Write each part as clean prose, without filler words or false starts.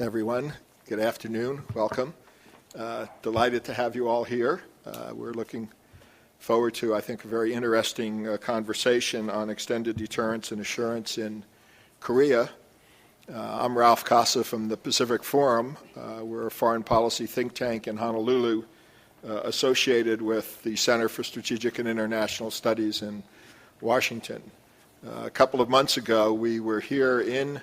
Everyone. Good afternoon. Welcome. Delighted to have you all here. We're looking forward to, I think, a very interesting conversation on extended deterrence and assurance in Korea. I'm Ralph Casa from the Pacific Forum. We're a foreign policy think tank in Honolulu associated with the Center for Strategic and International Studies in Washington. A couple of months ago, we were here in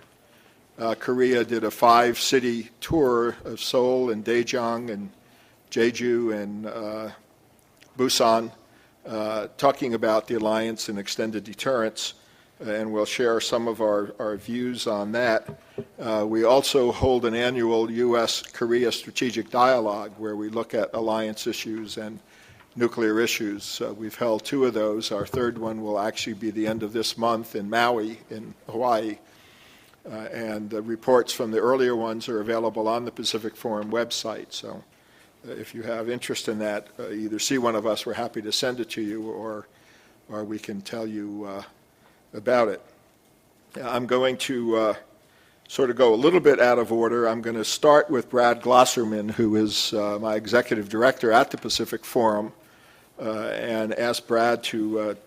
Korea, did a 5-city tour of Seoul and Daejeon and Jeju and Busan, talking about the alliance and extended deterrence, and we'll share some of our views on that. We also hold an annual U.S.-Korea strategic dialogue where we look at alliance issues and nuclear issues. We've held 2 of those. Our third one will actually be the end of this month in Maui in Hawaii. And the reports from the earlier ones are available on the Pacific Forum website. So if you have interest in that, either see one of us, we're happy to send it to you, or we can tell you about it. I'm going to sort of go a little bit out of order. I'm going to start with Brad Glosserman, who is my executive director at the Pacific Forum, and ask Brad to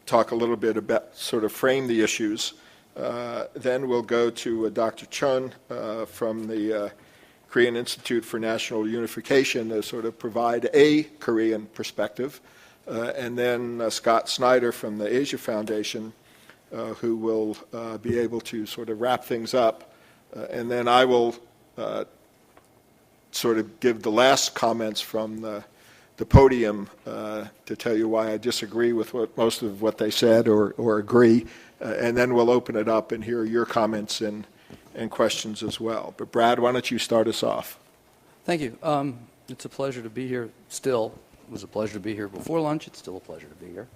talk a little bit about, sort of frame the issues. Then we'll go to Dr. Chun from the Korean Institute for National Unification to sort of provide a Korean perspective. And then Scott Snyder from the Asia Foundation, who will be able to sort of wrap things up. And then I will sort of give the last comments from the podium to tell you why I disagree with most of what they said or agree. And then we'll open it up and hear your comments and questions as well. But Brad, why don't you start us off? Thank you. It's a pleasure to be here still. It was a pleasure to be here before lunch. It's still a pleasure to be here.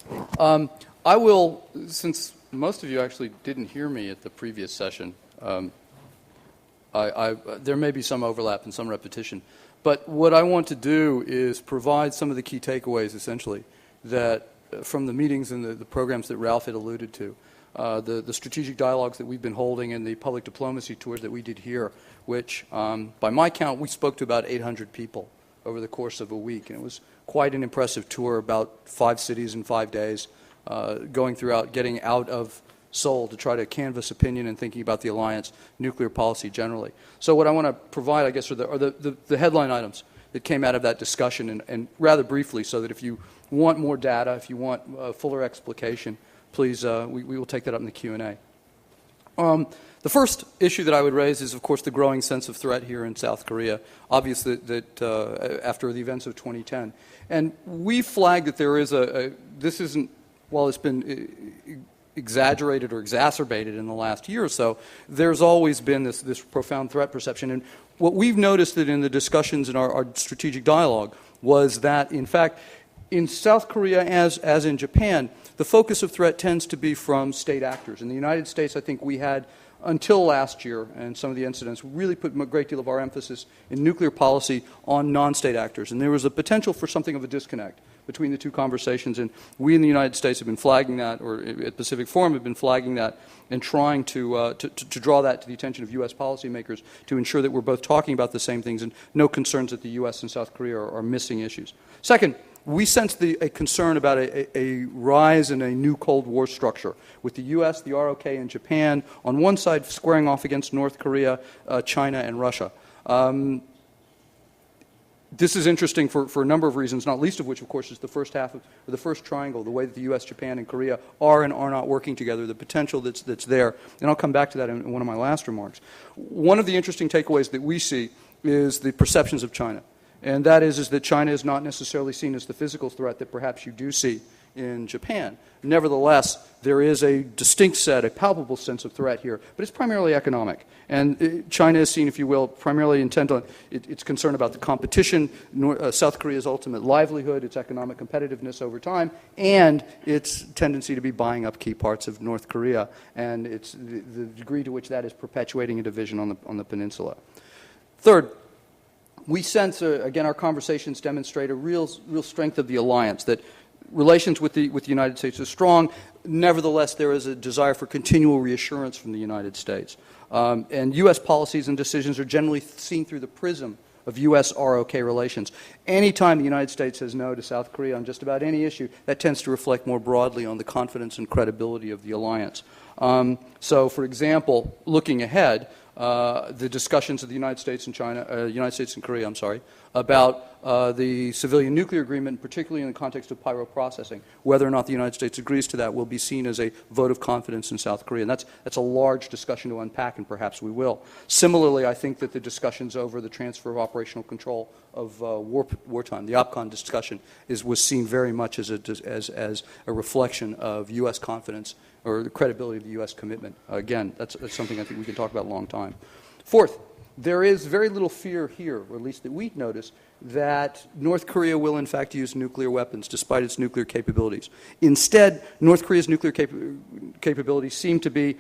I will, since most of you actually didn't hear me at the previous session, there may be some overlap and some repetition. But what I want to do is provide some of the key takeaways, essentially, that from the meetings and the programs that Ralph had alluded to. The strategic dialogues that we've been holding and the public diplomacy tours that we did here, which, by my count, we spoke to about 800 people over the course of a week. And it was quite an impressive tour, about 5 cities in 5 days, going throughout, getting out of Seoul to try to canvass opinion and thinking about the alliance, nuclear policy generally. So what I want to provide, I guess, are the headline items that came out of that discussion, and rather briefly, so that if you want more data, if you want fuller explication, please, we will take that up in the Q&A. The first issue that I would raise is, of course, the growing sense of threat here in South Korea, obviously that after the events of 2010. And we flagged that there is this isn't, while it's been exaggerated or exacerbated in the last year or so, there's always been this profound threat perception. And what we've noticed that in the discussions in our strategic dialogue was that, in fact, in South Korea, as in Japan, the focus of threat tends to be from state actors. In the United States, I think we had, until last year and some of the incidents, really put a great deal of our emphasis in nuclear policy on non-state actors. And there was a potential for something of a disconnect between the two conversations. And we in the United States have been flagging that, or at Pacific Forum have been flagging that, and trying to draw that to the attention of U.S. policymakers to ensure that we're both talking about the same things and no concerns that the U.S. and South Korea are missing issues. Second, we sense a concern about a rise in a new Cold War structure with the U.S., the ROK, and Japan on one side squaring off against North Korea, China, and Russia. This is interesting for a number of reasons, not least of which, of course, is the first half of the first triangle, the way that the U.S., Japan, and Korea are and are not working together, the potential that's there. And I'll come back to that in one of my last remarks. One of the interesting takeaways that we see is the perceptions of China. And that is that China is not necessarily seen as the physical threat that perhaps you do see in Japan. Nevertheless, there is a distinct set, a palpable sense of threat here, but it's primarily economic. And China is seen, if you will, primarily intent on its concern about the competition, South Korea's ultimate livelihood, its economic competitiveness over time, and its tendency to be buying up key parts of North Korea, and the degree to which that is perpetuating a division on the peninsula. Third, we sense, again, our conversations demonstrate a real strength of the alliance, that relations with the United States are strong. Nevertheless, there is a desire for continual reassurance from the United States. And U.S. policies and decisions are generally seen through the prism of U.S. ROK relations. Anytime the United States says no to South Korea on just about any issue, that tends to reflect more broadly on the confidence and credibility of the alliance. So, for example, looking ahead, the discussions of the United States and United States and Korea, about the civilian nuclear agreement, particularly in the context of pyroprocessing, whether or not the United States agrees to that will be seen as a vote of confidence in South Korea. And that's a large discussion to unpack, and perhaps we will. Similarly, I think that the discussions over the transfer of operational control of wartime, the OPCON discussion, was seen very much as a reflection of U.S. confidence or the credibility of the U.S. commitment. Again, that's something I think we can talk about a long time. Fourth, there is very little fear here, or at least that we notice, that North Korea will in fact use nuclear weapons despite its nuclear capabilities. Instead, North Korea's nuclear capabilities seem to be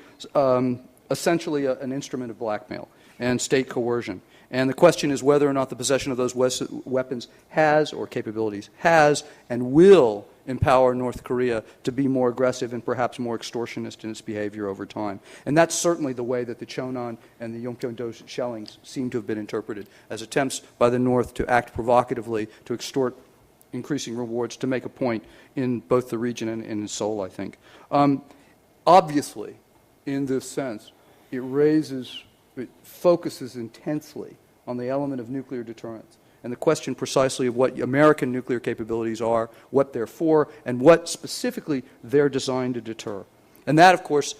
essentially an instrument of blackmail and state coercion. And the question is whether or not the possession of those weapons or capabilities has and will empower North Korea to be more aggressive and perhaps more extortionist in its behavior over time. And that's certainly the way that the Cheonan and the Yongbyon-do shellings seem to have been interpreted, as attempts by the North to act provocatively, to extort increasing rewards, to make a point in both the region and in Seoul, I think. Obviously, in this sense, it focuses intensely on the element of nuclear deterrence and the question precisely of what American nuclear capabilities are, what they're for, and what specifically they're designed to deter. And that, of course,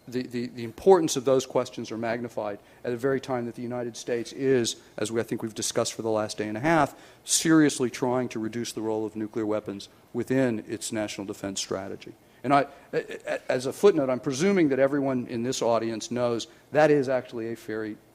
the importance of those questions are magnified at the very time that the United States is, as I think we've discussed for the last day and a half, seriously trying to reduce the role of nuclear weapons within its national defense strategy. And as a footnote, I'm presuming that everyone in this audience knows that is actually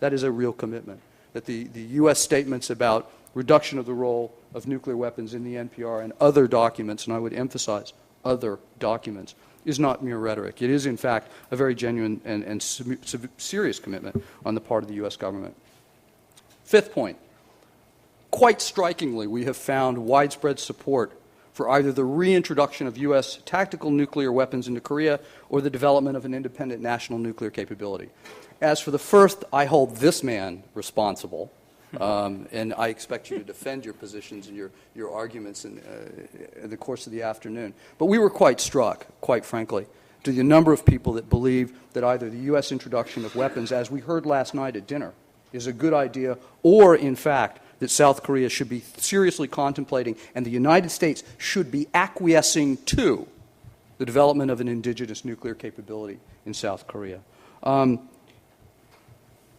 that is a real commitment, that the U.S. statements about reduction of the role of nuclear weapons in the NPR and other documents, and I would emphasize other documents, is not mere rhetoric. It is, in fact, a very genuine and serious commitment on the part of the U.S. government. Fifth point, quite strikingly, we have found widespread support for either the reintroduction of U.S. tactical nuclear weapons into Korea or the development of an independent national nuclear capability. As for the first, I hold this man responsible, and I expect you to defend your positions and your arguments in the course of the afternoon. But we were quite struck, quite frankly, to the number of people that believe that either the U.S. introduction of weapons, as we heard last night at dinner, is a good idea, or, in fact, that South Korea should be seriously contemplating and the United States should be acquiescing to the development of an indigenous nuclear capability in South Korea.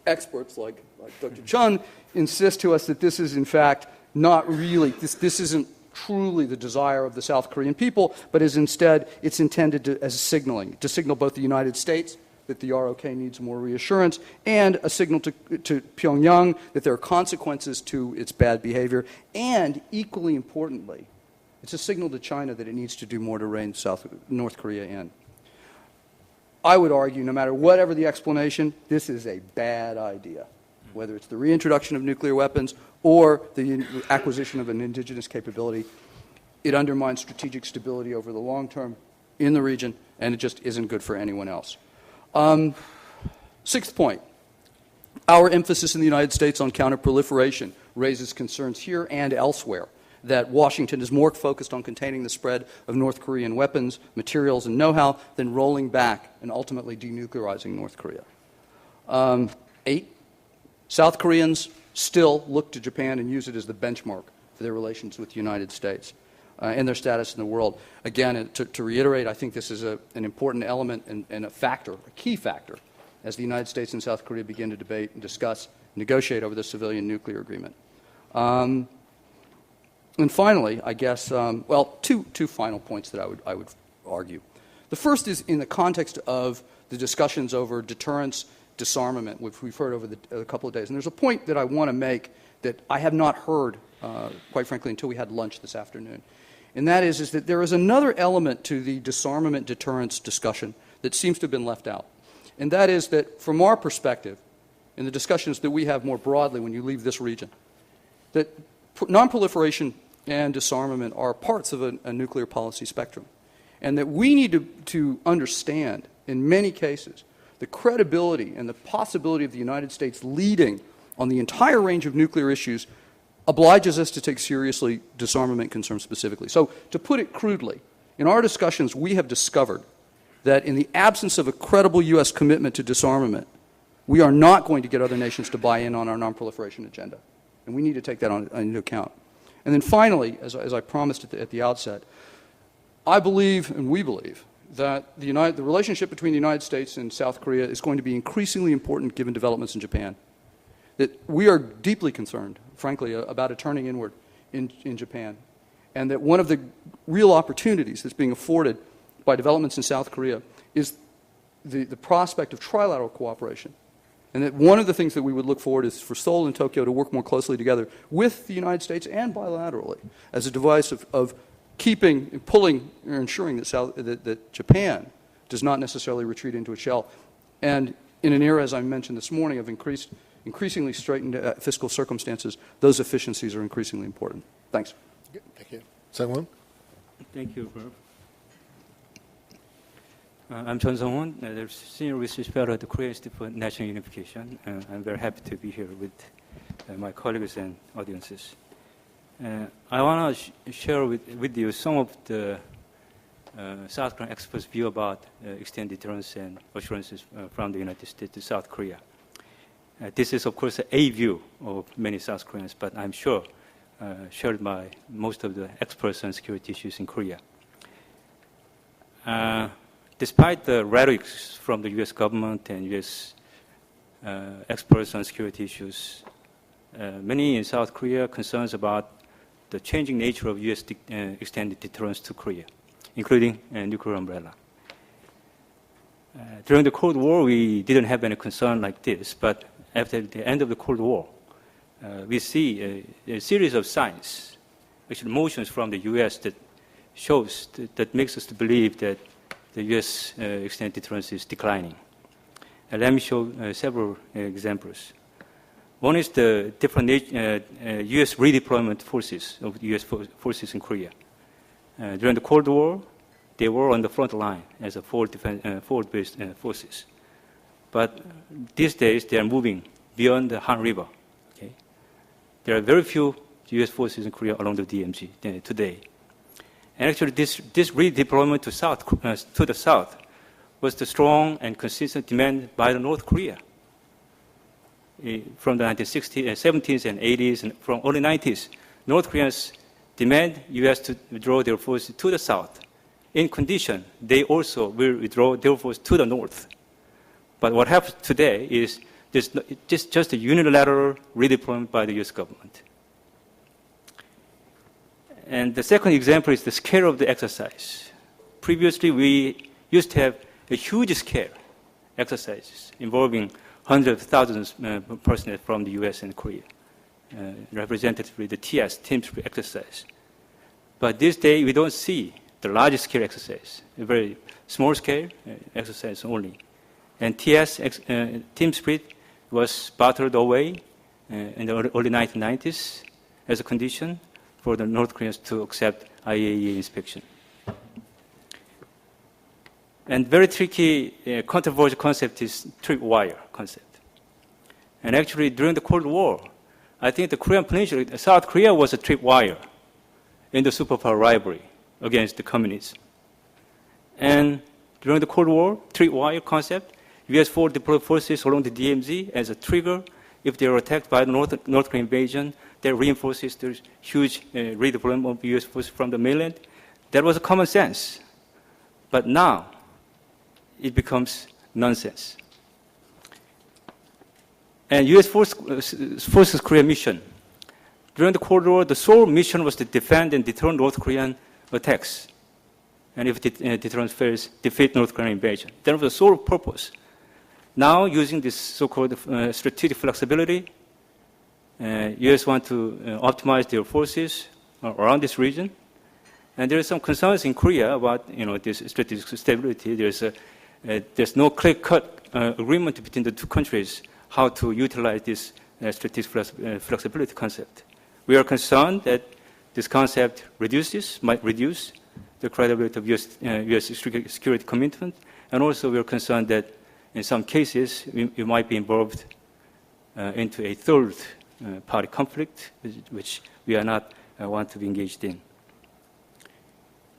Experts like Dr. Chun insist to us that this is, in fact, not really, this isn't truly the desire of the South Korean people, but is instead, it's intended as signaling, to signal both the United States that the ROK needs more reassurance, and a signal to Pyongyang that there are consequences to its bad behavior, and equally importantly, it's a signal to China that it needs to do more to rein North Korea in. I would argue, no matter whatever the explanation, this is a bad idea, whether it's the reintroduction of nuclear weapons or the acquisition of an indigenous capability. It undermines strategic stability over the long term in the region, and it just isn't good for anyone else. Sixth point, our emphasis in the United States on counterproliferation raises concerns here and elsewhere that Washington is more focused on containing the spread of North Korean weapons, materials, and know-how than rolling back and ultimately denuclearizing North Korea. 8, South Koreans still look to Japan and use it as the benchmark for their relations with the United States and their status in the world. Again, to reiterate, I think this is an important element and a factor, a key factor, as the United States and South Korea begin to debate and discuss, negotiate over the civilian nuclear agreement. And finally, I guess, two final points that I would argue. The first is in the context of the discussions over deterrence, disarmament, which we've heard over a couple of days. And there's a point that I want to make that I have not heard, quite frankly, until we had lunch this afternoon. And that is that there is another element to the disarmament deterrence discussion that seems to have been left out. And that is that from our perspective, in the discussions that we have more broadly when you leave this region, that nonproliferation and disarmament are parts of a nuclear policy spectrum. And that we need to understand, in many cases, the credibility and the possibility of the United States leading on the entire range of nuclear issues obliges us to take seriously disarmament concerns specifically. So to put it crudely, in our discussions, we have discovered that in the absence of a credible U.S. commitment to disarmament, we are not going to get other nations to buy in on our nonproliferation agenda. And we need to take that into account. And then finally, as I promised at the outset, I believe, and we believe, that the relationship between the United States and South Korea is going to be increasingly important given developments in Japan. That we are deeply concerned, frankly, about a turning inward in Japan. And that one of the real opportunities that's being afforded by developments in South Korea is the prospect of trilateral cooperation. And that one of the things that we would look forward is for Seoul and Tokyo to work more closely together with the United States and bilaterally as a device of keeping, pulling, or ensuring that Japan does not necessarily retreat into a shell. And in an era, as I mentioned this morning, of increasingly straitened fiscal circumstances, those efficiencies are increasingly important. Thanks. Good. Thank you. Sung-won? Thank you, Bob. I'm Chun Sung-won, the Senior Research Fellow at the Korea Institute for National Unification. I'm very happy to be here with my colleagues and audiences. I want to share with you some of the South Korean experts' view about extended deterrence and assurances from the United States to South Korea. This is, of course, a view of many South Koreans, but I'm sure shared by most of the experts on security issues in Korea. Despite the rhetoric from the U.S. government and U.S. Experts on security issues, many in South Korea concerns about the changing nature of U.S. extended deterrence to Korea, including nuclear umbrella. During the Cold War, we didn't have any concern like this, but after the end of the Cold War, we see a series of signs, actually motions from the U.S. that shows that makes us to believe that the U.S. extended deterrence is declining. Let me show several examples. One is the different U.S. redeployment forces of U.S. forces in Korea. During the Cold War, they were on the front line as a forward-based forces. But these days, they are moving beyond the Han River. Okay? There are very few U.S. forces in Korea along the DMZ today. And actually, this redeployment to the south was the strong and consistent demand by the North Korea from the 1960s, 70s, and 80s, and from early 90s. North Koreans demand U.S. to withdraw their forces to the south. In condition, they also will withdraw their forces to the north. But what happens today is just a unilateral redeployment by the U.S. government. And the second example is the scale of the exercise. Previously, we used to have a huge scale exercises involving hundreds of thousands of personnel from the U.S. and Korea, represented with the TS, Team Spirit exercise. But this day, we don't see the large scale exercise, a very small scale exercise only. And TS, Team Spirit, was battled away in the early 1990s as a condition for the North Koreans to accept IAEA inspection. And very tricky, controversial concept is tripwire concept. And actually, during the Cold War, I think the Korean Peninsula, South Korea was a tripwire in the superpower rivalry against the communists. And during the Cold War, tripwire concept, U.S. forward deployed forces along the DMZ as a trigger. If they are attacked by the North Korean invasion, that reinforces the huge redeployment of U.S. forces from the mainland. That was a common sense. But now, it becomes nonsense. And U.S. Forces Korea mission. During the Cold War, the sole mission was to defend and deter North Korean attacks. And if deterrence fails, defeat North Korean invasion. That was the sole purpose. Now, using this so-called strategic flexibility, U.S. want to optimize their forces around this region. And there are some concerns in Korea about this strategic stability. There's no clear-cut agreement between the two countries how to utilize this strategic flexibility concept. We are concerned that this concept might reduce the credibility of U.S. security commitment, and also we are concerned that in some cases, you might be involved into a third party conflict, which we are not want to be engaged in.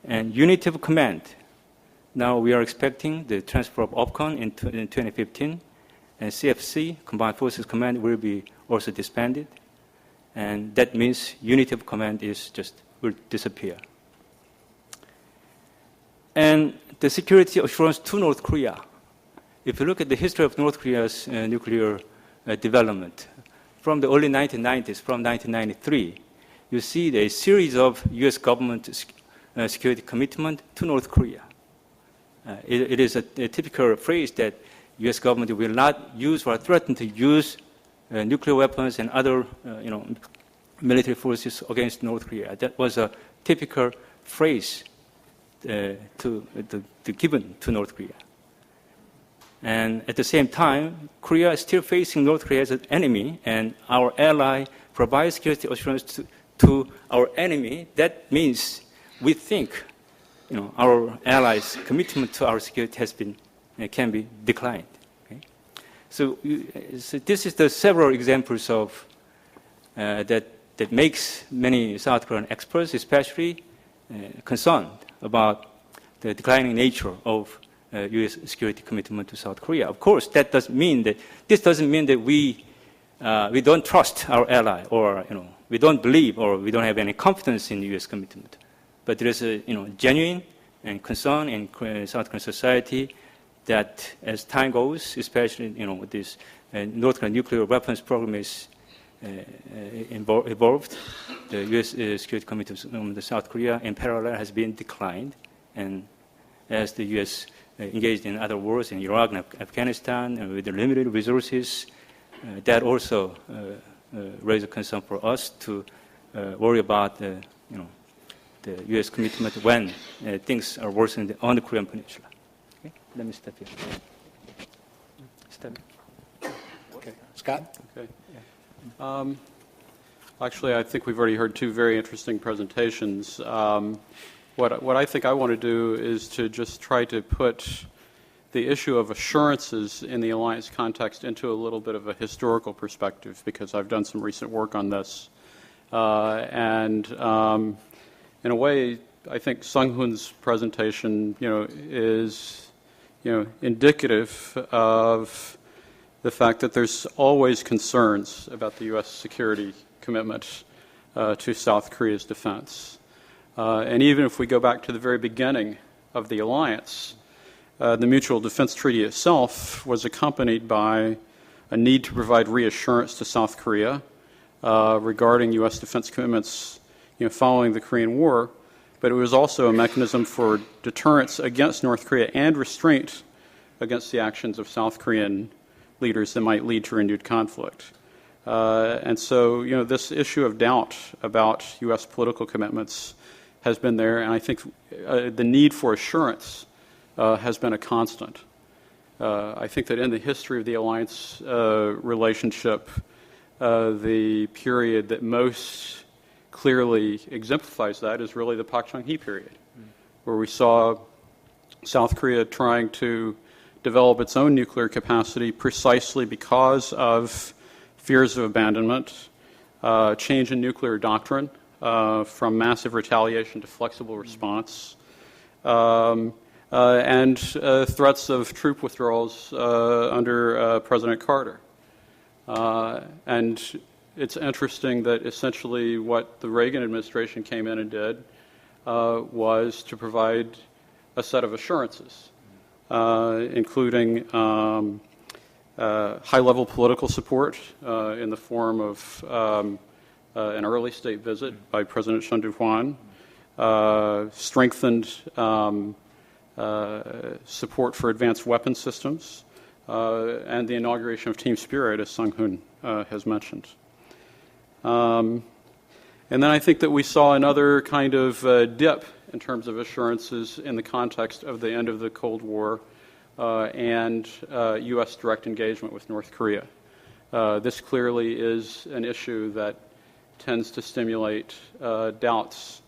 And unity of command. Now we are expecting the transfer of OPCON in 2015, and CFC, Combined Forces Command, will be also disbanded. And that means unity of command will disappear. And the security assurance to North Korea. If you look at the history of North Korea's nuclear development, from the early 1990s, from 1993, you see a series of U.S. government security commitment to North Korea. It is a typical phrase that U.S. government will not use or threaten to use nuclear weapons and other military forces against North Korea. That was a typical phrase given to North Korea. And at the same time, Korea is still facing North Korea as an enemy, and our ally provides security assurance to our enemy. That means we think our allies' commitment to our security can be declined. Okay? So this is the several examples of that makes many South Korean experts especially concerned about the declining nature of U.S. security commitment to South Korea. Of course, this doesn't mean that we don't trust our ally, or we don't believe, or we don't have any confidence in U.S. commitment. But there is a genuine and concern in South Korean society that as time goes, especially with this North Korean nuclear weapons program is evolved, the U.S. security commitment to South Korea in parallel has been declined, and as the U.S. engaged in other wars in Iraq and Afghanistan with the limited resources, that also raised a concern for us to worry about the U.S. commitment when things are worsening on the Korean Peninsula. Okay? Let me stop here. Okay. Scott? Okay. Actually, I think we've already heard two very interesting presentations. What I think I want to do is to just try to put the issue of assurances in the alliance context into a little bit of a historical perspective, because I've done some recent work on this. In a way, I think Sung-hoon's presentation, is, indicative of the fact that there's always concerns about the U.S. security commitment to South Korea's defense. And even if we go back to the very beginning of the alliance, the Mutual Defense Treaty itself was accompanied by a need to provide reassurance to South Korea regarding U.S. defense commitments following the Korean War, but it was also a mechanism for deterrence against North Korea and restraint against the actions of South Korean leaders that might lead to renewed conflict. And so, this issue of doubt about U.S. political commitments has been there, and I think the need for assurance has been a constant. I think that in the history of the alliance relationship, the period that most clearly exemplifies that is really the Pak Chung-hee period, where we saw South Korea trying to develop its own nuclear capacity precisely because of fears of abandonment, change in nuclear doctrine from massive retaliation to flexible response, and threats of troop withdrawals under President Carter. And it's interesting that essentially what the Reagan administration came in and did was to provide a set of assurances, including high-level political support in the form of an early state visit by President Chun Doo-hwan, strengthened support for advanced weapons systems, and the inauguration of Team Spirit, as Sung-hoon has mentioned. And then I think that we saw another kind of dip in terms of assurances in the context of the end of the Cold War and U.S. direct engagement with North Korea. This clearly is an issue that tends to stimulate doubts,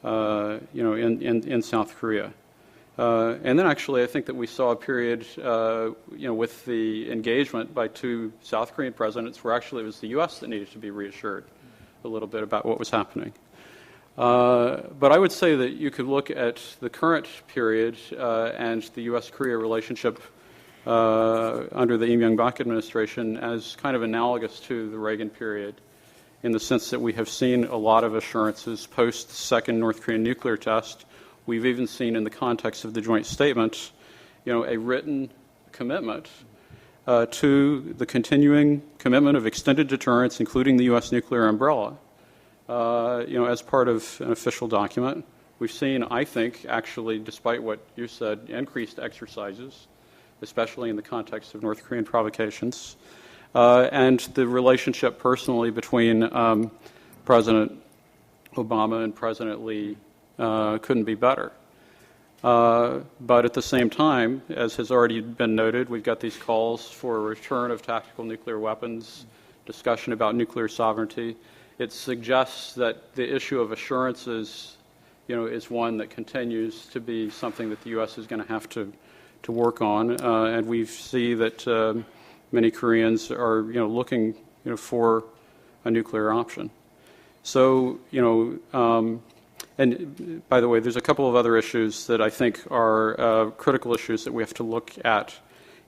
in South Korea. And then actually I think that we saw a period, with the engagement by two South Korean presidents where actually it was the U.S. that needed to be reassured a little bit about what was happening. But I would say that you could look at the current period and the U.S.-Korea relationship under the Im Young-bak administration as kind of analogous to the Reagan period in the sense that we have seen a lot of assurances post the second North Korean nuclear test. We've even seen in the context of the joint statement, a written commitment to the continuing commitment of extended deterrence, including the U.S. nuclear umbrella, as part of an official document. We've seen, I think, actually, despite what you said, increased exercises, especially in the context of North Korean provocations, and the relationship personally between President Obama and President Lee couldn't be better. But at the same time, as has already been noted, we've got these calls for a return of tactical nuclear weapons, discussion about nuclear sovereignty. It suggests that the issue of assurances, is one that continues to be something that the U.S. is going to have to work on, and we see that many Koreans are, looking, for a nuclear option. So, and by the way, there's a couple of other issues that I think are critical issues that we have to look at,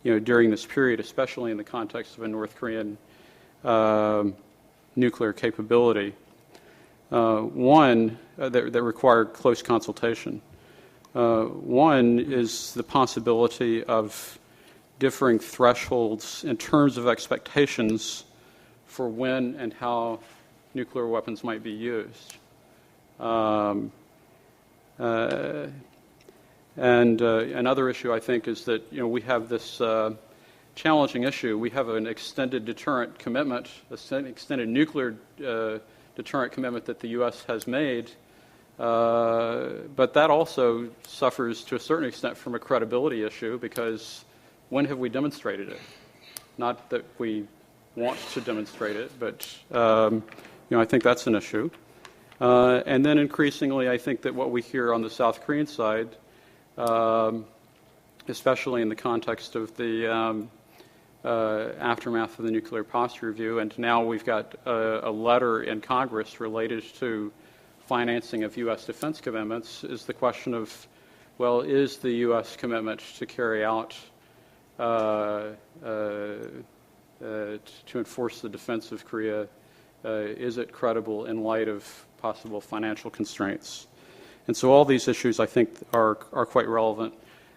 during this period, especially in the context of a North Korean nuclear capability. One that required close consultation. One is the possibility of differing thresholds in terms of expectations for when and how nuclear weapons might be used. And another issue, I think, is that we have this challenging issue. We have an extended deterrent commitment, an extended nuclear deterrent commitment that the U.S. has made, but that also suffers to a certain extent from a credibility issue because when have we demonstrated it? Not that we want to demonstrate it, but I think that's an issue. And then increasingly, I think that what we hear on the South Korean side, especially in the context of the aftermath of the nuclear posture review, and now we've got a letter in Congress related to financing of U.S. defense commitments, is the question of, well, is the U.S. commitment to carry out, to enforce the defense of Korea, is it credible in light of possible financial constraints? And so all these issues, I think, are quite relevant.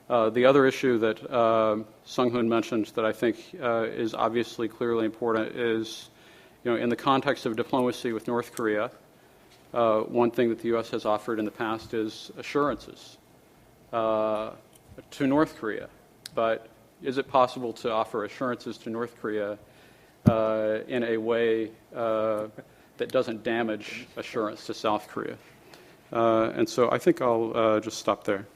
The other issue that Sung-hoon mentioned that I think is obviously clearly important is, in the context of diplomacy with North Korea, one thing that the U.S. has offered in the past is assurances to North Korea. But is it possible to offer assurances to North Korea in a way that doesn't damage assurance to South Korea? And so I think I'll just stop there.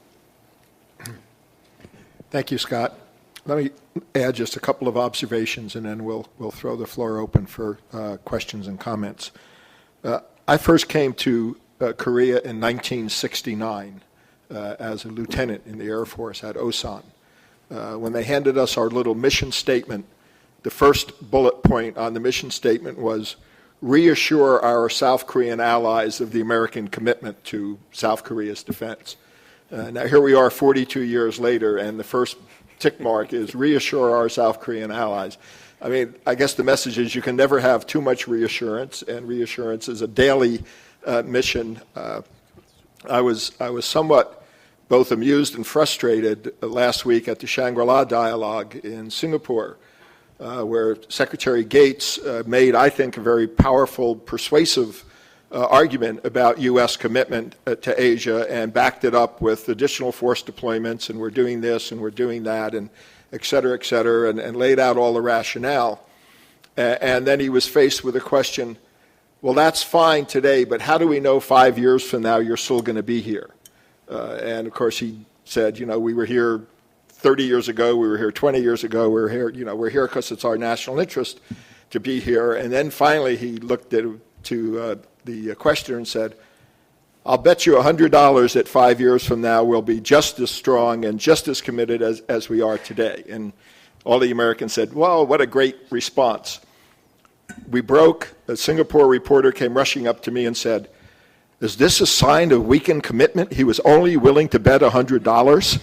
Thank you, Scott. Let me add just a couple of observations, and then we'll throw the floor open for questions and comments. I first came to Korea in 1969 as a lieutenant in the Air Force at Asan. When they handed us our little mission statement, the first bullet point on the mission statement was reassure our South Korean allies of the American commitment to South Korea's defense. Now here we are 42 years later, and the first tick mark is reassure our South Korean allies. I mean, I guess the message is you can never have too much reassurance, and reassurance is a daily mission. I was somewhat both amused and frustrated last week at the Shangri-La dialogue in Singapore, where Secretary Gates made, I think, a very powerful, persuasive argument about U.S. commitment to Asia and backed it up with additional force deployments, and we're doing this and we're doing that, and et cetera, and laid out all the rationale. And then he was faced with a question, well, that's fine today, but how do we know 5 years from now you're still going to be here? And, of course, he said, we were here 30 years ago, we were here 20 years ago, we're here because it's our national interest to be here. And then finally he looked to the questioner and said, I'll bet you $100 that 5 years from now we'll be just as strong and just as committed as we are today. And all the Americans said, "Well, what a great response." We broke. A Singapore reporter came rushing up to me and said, "Is this a sign of weakened commitment? He was only willing to bet $100."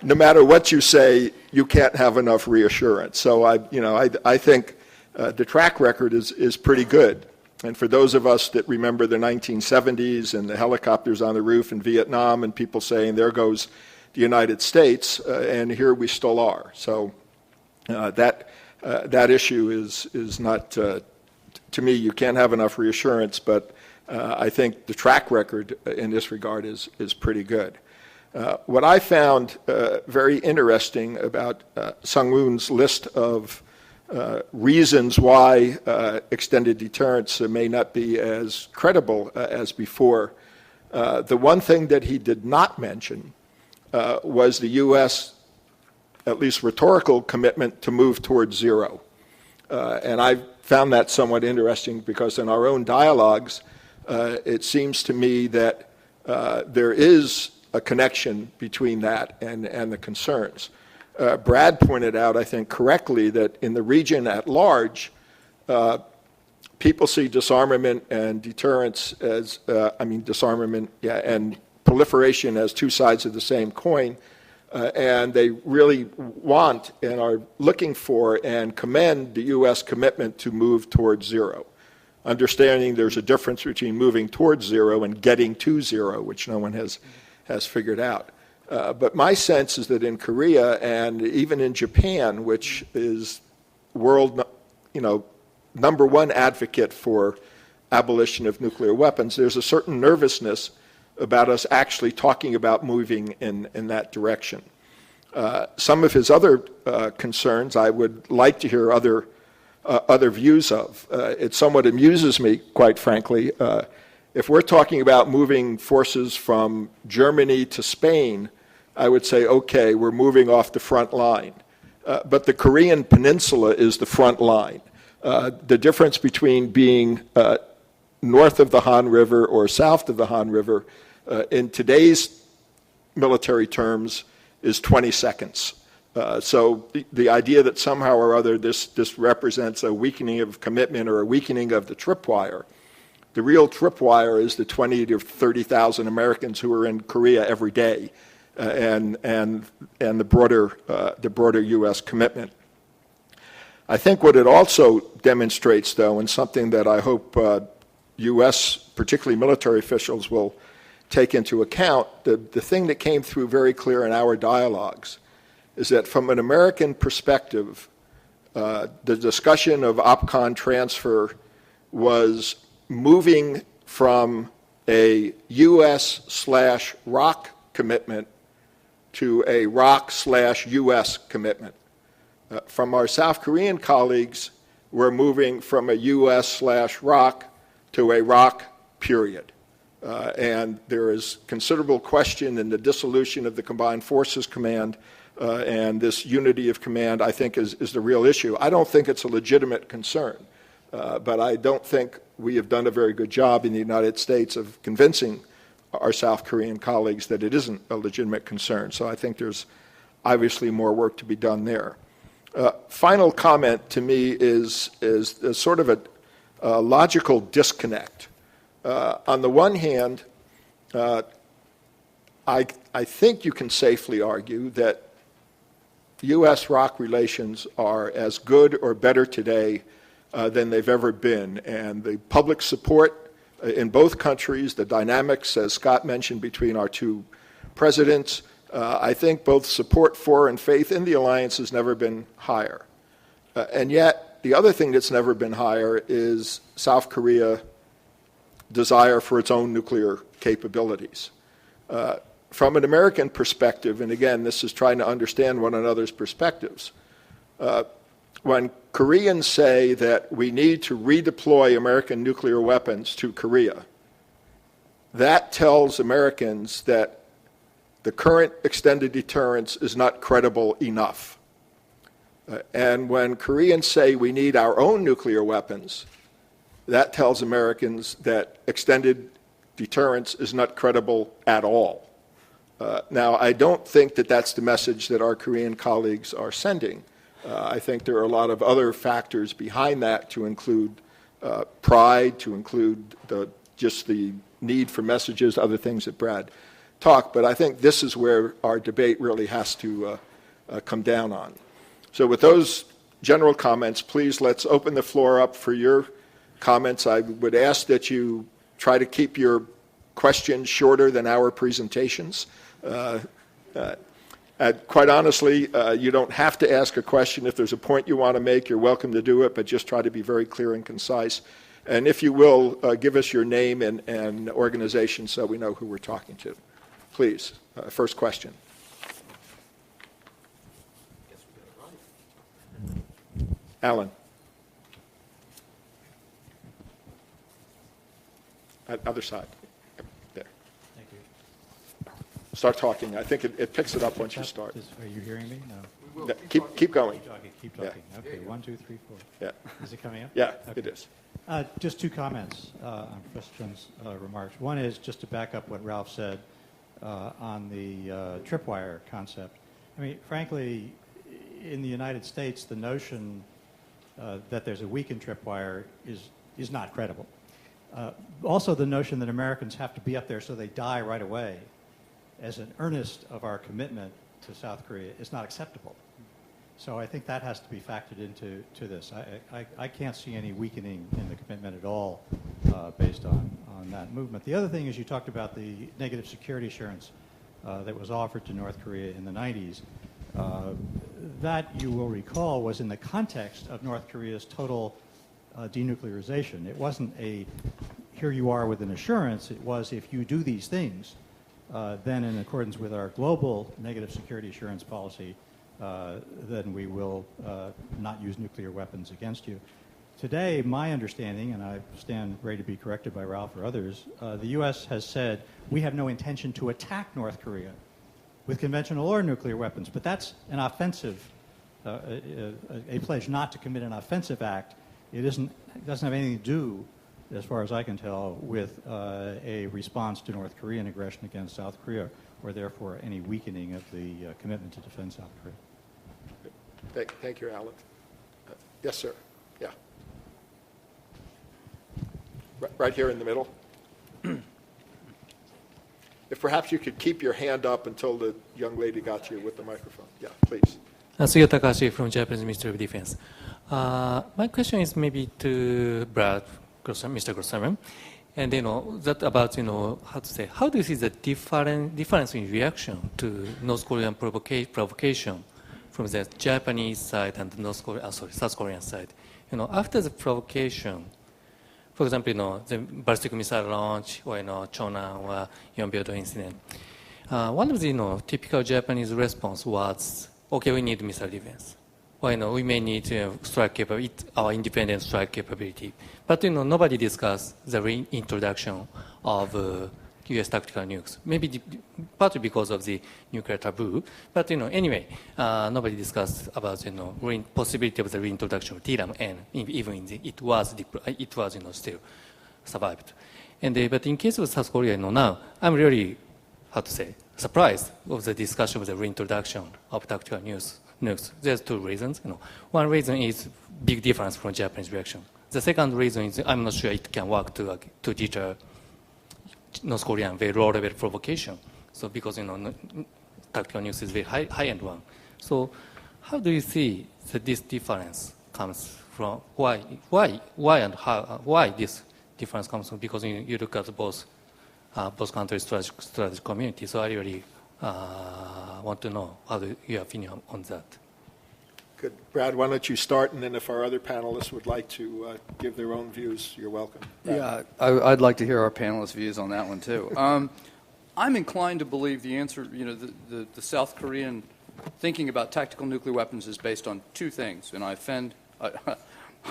No matter what you say, you can't have enough reassurance. So I think the track record is pretty good. And for those of us that remember the 1970s and the helicopters on the roof in Vietnam and people saying, "There goes the United States," and here we still are. So that issue is not, to me, you can't have enough reassurance, but I think the track record in this regard is pretty good. What I found very interesting about Sung-Hoon's list of reasons why extended deterrence may not be as credible as before, the one thing that he did not mention was the U.S., at least rhetorical, commitment to move towards zero. And I found that somewhat interesting because in our own dialogues, it seems to me that there is a connection between that and the concerns. Brad pointed out, I think correctly, that in the region at large, people see disarmament and deterrence as, disarmament and proliferation as two sides of the same coin, and they really want and are looking for and commend the U.S. commitment to move towards zero, understanding there's a difference between moving towards zero and getting to zero, which no one has figured out. But my sense is that in Korea and even in Japan, which is world, number one advocate for abolition of nuclear weapons, there's a certain nervousness about us actually talking about moving in that direction. Some of his other concerns I would like to hear other views of. It somewhat amuses me, quite frankly. If we're talking about moving forces from Germany to Spain, I would say, okay, we're moving off the front line. But the Korean Peninsula is the front line. The difference between being north of the Han River or south of the Han River in today's military terms is 20 seconds. So the idea that somehow or other this represents a weakening of commitment or a weakening of the tripwire. The real tripwire is the 20 to 30,000 Americans who are in Korea every day, and the broader U.S. commitment. I think what it also demonstrates, though, and something that I hope U.S., particularly military officials, will take into account, the thing that came through very clear in our dialogues is that from an American perspective, the discussion of OPCON transfer was moving from a U.S./ROC commitment to a ROC/U.S. commitment. From our South Korean colleagues, we're moving from a U.S./ROC to a ROC period. And there is considerable question in the dissolution of the Combined Forces Command, and this unity of command, I think, is the real issue. I don't think it's a legitimate concern, but I don't think we have done a very good job in the United States of convincing our South Korean colleagues that it isn't a legitimate concern. So I think there's obviously more work to be done there. Final comment to me is sort of a logical disconnect. On the one hand, I think you can safely argue that U.S.-ROC relations are as good or better today than they've ever been. And the public support in both countries, the dynamics, as Scott mentioned, between our two presidents, I think both support for and faith in the alliance has never been higher. And yet, the other thing that's never been higher is South Korea's desire for its own nuclear capabilities. From an American perspective, and again, this is trying to understand one another's perspectives, when Koreans say that we need to redeploy American nuclear weapons to Korea, that tells Americans that the current extended deterrence is not credible enough. And when Koreans say we need our own nuclear weapons, that tells Americans that extended deterrence is not credible at all. Now, I don't think that that's the message that our Korean colleagues are sending. I think there are a lot of other factors behind that, to include pride, to include just the need for messages, other things that Brad talked. But I think this is where our debate really has to come down on. So with those general comments, please let's open the floor up for your comments. I would ask that you try to keep your questions shorter than our presentations. Quite honestly, you don't have to ask a question. If there's a point you want to make, you're welcome to do it, but just try to be very clear and concise. And if you will, give us your name and organization so we know who we're talking to. Please, first question. Alan. Other side. There. Thank you. Start talking. I think it picks it up once you start. Are you hearing me? No. Keep going. Keep talking. Yeah. Okay, 1, 2, 3, 4. Yeah. Is it coming up? Yeah, Okay. it is. Just two comments on Christian's remarks. One is just to back up what Ralph said on the tripwire concept. I mean, frankly, in the United States, the notion that there's a weakened tripwire is not credible. Also, the notion that Americans have to be up there so they die right away as an earnest of our commitment to South Korea is not acceptable. So I think that has to be factored into this. I can't see any weakening in the commitment at all based on that movement. The other thing is you talked about the negative security assurance that was offered to North Korea in the 90s. That, you will recall, was in the context of North Korea's total denuclearization. It wasn't a, here you are with an assurance. It was, if you do these things, then in accordance with our global negative security assurance policy, then we will not use nuclear weapons against you. Today, my understanding, and I stand ready to be corrected by Ralph or others, the U.S. has said we have no intention to attack North Korea with conventional or nuclear weapons, but that's an offensive, a pledge not to commit an offensive act. It doesn't have anything to do, as far as I can tell, with a response to North Korean aggression against South Korea, or therefore any weakening of the commitment to defend South Korea. Thank you, Alan. Yes, sir. Yeah. Right here in the middle. If perhaps you could keep your hand up until the young lady got you with the microphone. Yeah, please. Suyo Takashi from Japanese Ministry of Defense. My question is maybe to Brad, Mr. Grossman, and that about how do you see the difference in reaction to North Korean provocation from the Japanese side and the South Korean side? After the provocation, for example, the ballistic missile launch or Chona or Yonbyodo incident, one of the typical Japanese response was, okay, we need missile defense. Or, we may need strike capability, our independent strike capability. But, nobody discussed the reintroduction of U.S. tactical nukes. Maybe partly because of the nuclear taboo. But, anyway, nobody discussed about, possibility of the reintroduction of DRAM, and even it was still survived. And, but in case of South Korea, now, I'm really, surprised of the discussion of the reintroduction of tactical nukes. There's two reasons. One reason is big difference from Japanese reaction. The second reason is I'm not sure it can work to deter North Korean very low-level provocation. So because tactical nukes is very high-end one. So how do you see that this difference comes from? Why and how? Why this difference comes from? Because you look at both countries' strategic community. So I really want to know your opinion on that. Good. Brad, why don't you start, and then if our other panelists would like to give their own views, you're welcome. Brad. Yeah, I'd like to hear our panelists' views on that one, too. I'm inclined to believe the answer, the South Korean thinking about tactical nuclear weapons is based on two things, and I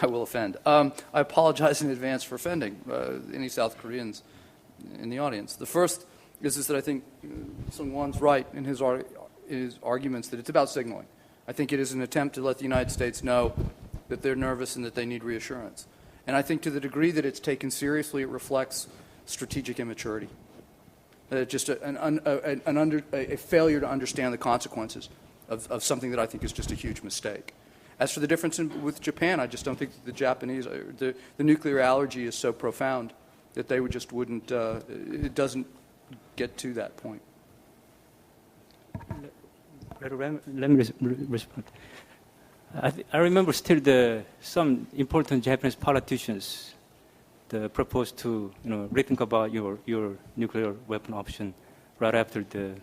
will offend. I apologize in advance for offending any South Koreans in the audience. The first is that I think Sung-Won's right in his arguments that it's about signaling. I think it is an attempt to let the United States know that they're nervous and that they need reassurance. And I think to the degree that it's taken seriously, it reflects strategic immaturity. Just a failure to understand the consequences of something that I think is just a huge mistake. As for the difference with Japan, I just don't think that the Japanese, the nuclear allergy is so profound that they wouldn't, it doesn't get to that point. Let me respond. I remember still some important Japanese politicians proposed to rethink about your nuclear weapon option right after the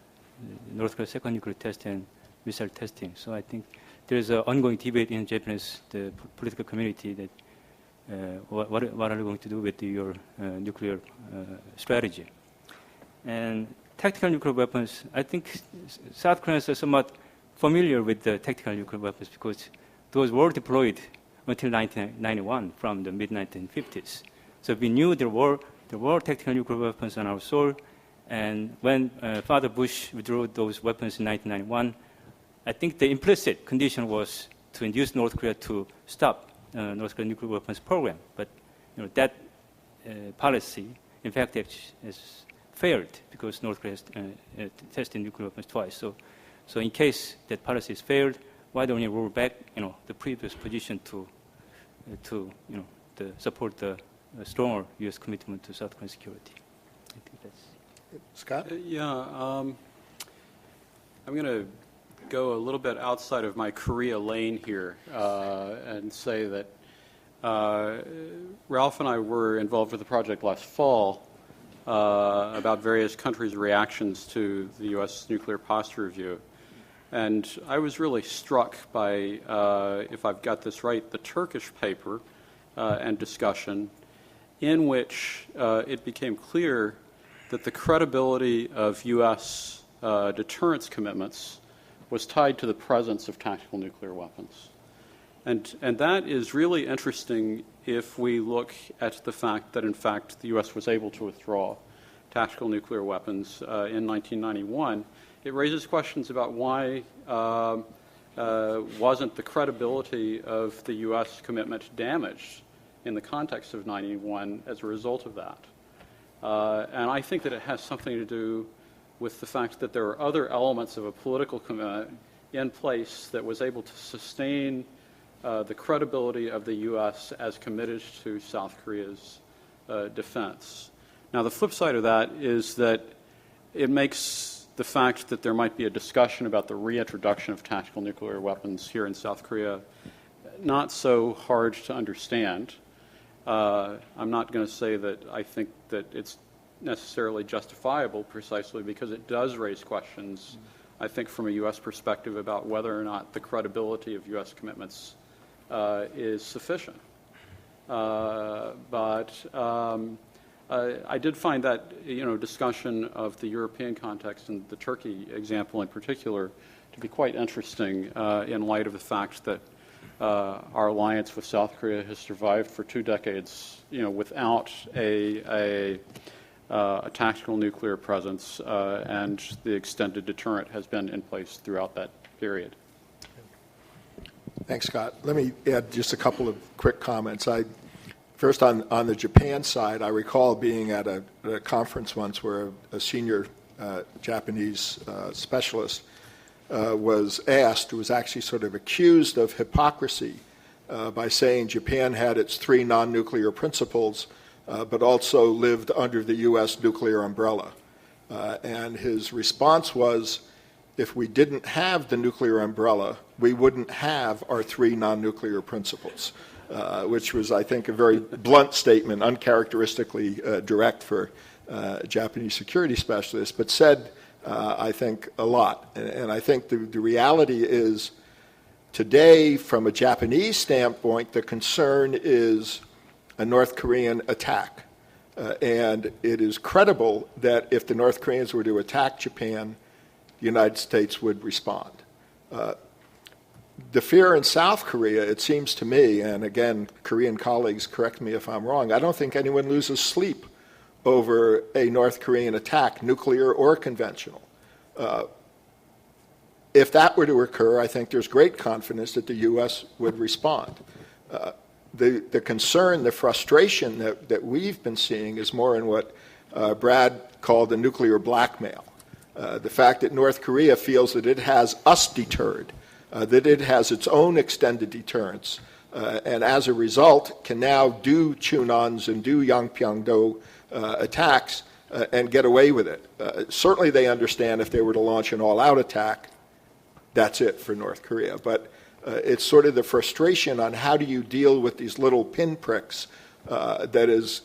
North Korea's second nuclear test and missile testing. So I think there's an ongoing debate in Japanese political community that what are you going to do with your nuclear strategy? And tactical nuclear weapons, I think South Koreans are somewhat familiar with the tactical nuclear weapons because those were deployed until 1991 from the mid-1950s. So we knew there were tactical nuclear weapons on our soil, and when Father Bush withdrew those weapons in 1991, I think the implicit condition was to induce North Korea to stop North Korean nuclear weapons program. But that policy, in fact, has failed because North Korea has tested nuclear weapons twice. So in case that policy has failed, why don't you roll back the previous position to support the stronger U.S. commitment to South Korean security? I think that's Scott? I'm going to go a little bit outside of my Korea lane here and say that Ralph and I were involved with a project last fall about various countries' reactions to the U.S. nuclear posture review. And I was really struck by, if I've got this right, the Turkish paper and discussion in which it became clear that the credibility of U.S. deterrence commitments was tied to the presence of tactical nuclear weapons. And that is really interesting if we look at the fact that, in fact, the U.S. was able to withdraw tactical nuclear weapons in 1991. It raises questions about why wasn't the credibility of the U.S. commitment damaged in the context of 91 as a result of that. And I think that it has something to do with the fact that there are other elements of a political commitment in place that was able to sustain the credibility of the U.S. as committed to South Korea's defense. Now, the flip side of that is that it makes the fact that there might be a discussion about the reintroduction of tactical nuclear weapons here in South Korea not so hard to understand. I'm not going to say that I think that it's necessarily justifiable precisely because it does raise questions, I think, from a U.S. perspective about whether or not the credibility of U.S. commitments is sufficient. I did find that discussion of the European context and the Turkey example in particular to be quite interesting in light of the fact that our alliance with South Korea has survived for 2 decades, without a tactical nuclear presence, and the extended deterrent has been in place throughout that period. Thanks, Scott. Let me add just a couple of quick comments. First, on the Japan side, I recall being at a conference once where a senior Japanese specialist was actually sort of accused of hypocrisy by saying Japan had its 3 non-nuclear principles, but also lived under the U.S. nuclear umbrella. And his response was, if we didn't have the nuclear umbrella, we wouldn't have our 3 non-nuclear principles. Which was, I think, a very blunt statement, uncharacteristically direct for a Japanese security specialist, but said, I think, a lot. And I think the reality is, today, from a Japanese standpoint, the concern is a North Korean attack. And it is credible that if the North Koreans were to attack Japan, the United States would respond. The fear in South Korea, it seems to me, and again, Korean colleagues, correct me if I'm wrong, I don't think anyone loses sleep over a North Korean attack, nuclear or conventional. If that were to occur, I think there's great confidence that the U.S. would respond. the concern, the frustration that we've been seeing is more in what Brad called the nuclear blackmail. The fact that North Korea feels that it has us deterred, that it has its own extended deterrence, and as a result can now do Chunons and do Yangpyeong-do attacks and get away with it. Certainly they understand if they were to launch an all-out attack, that's it for North Korea. But it's sort of the frustration on how do you deal with these little pinpricks that is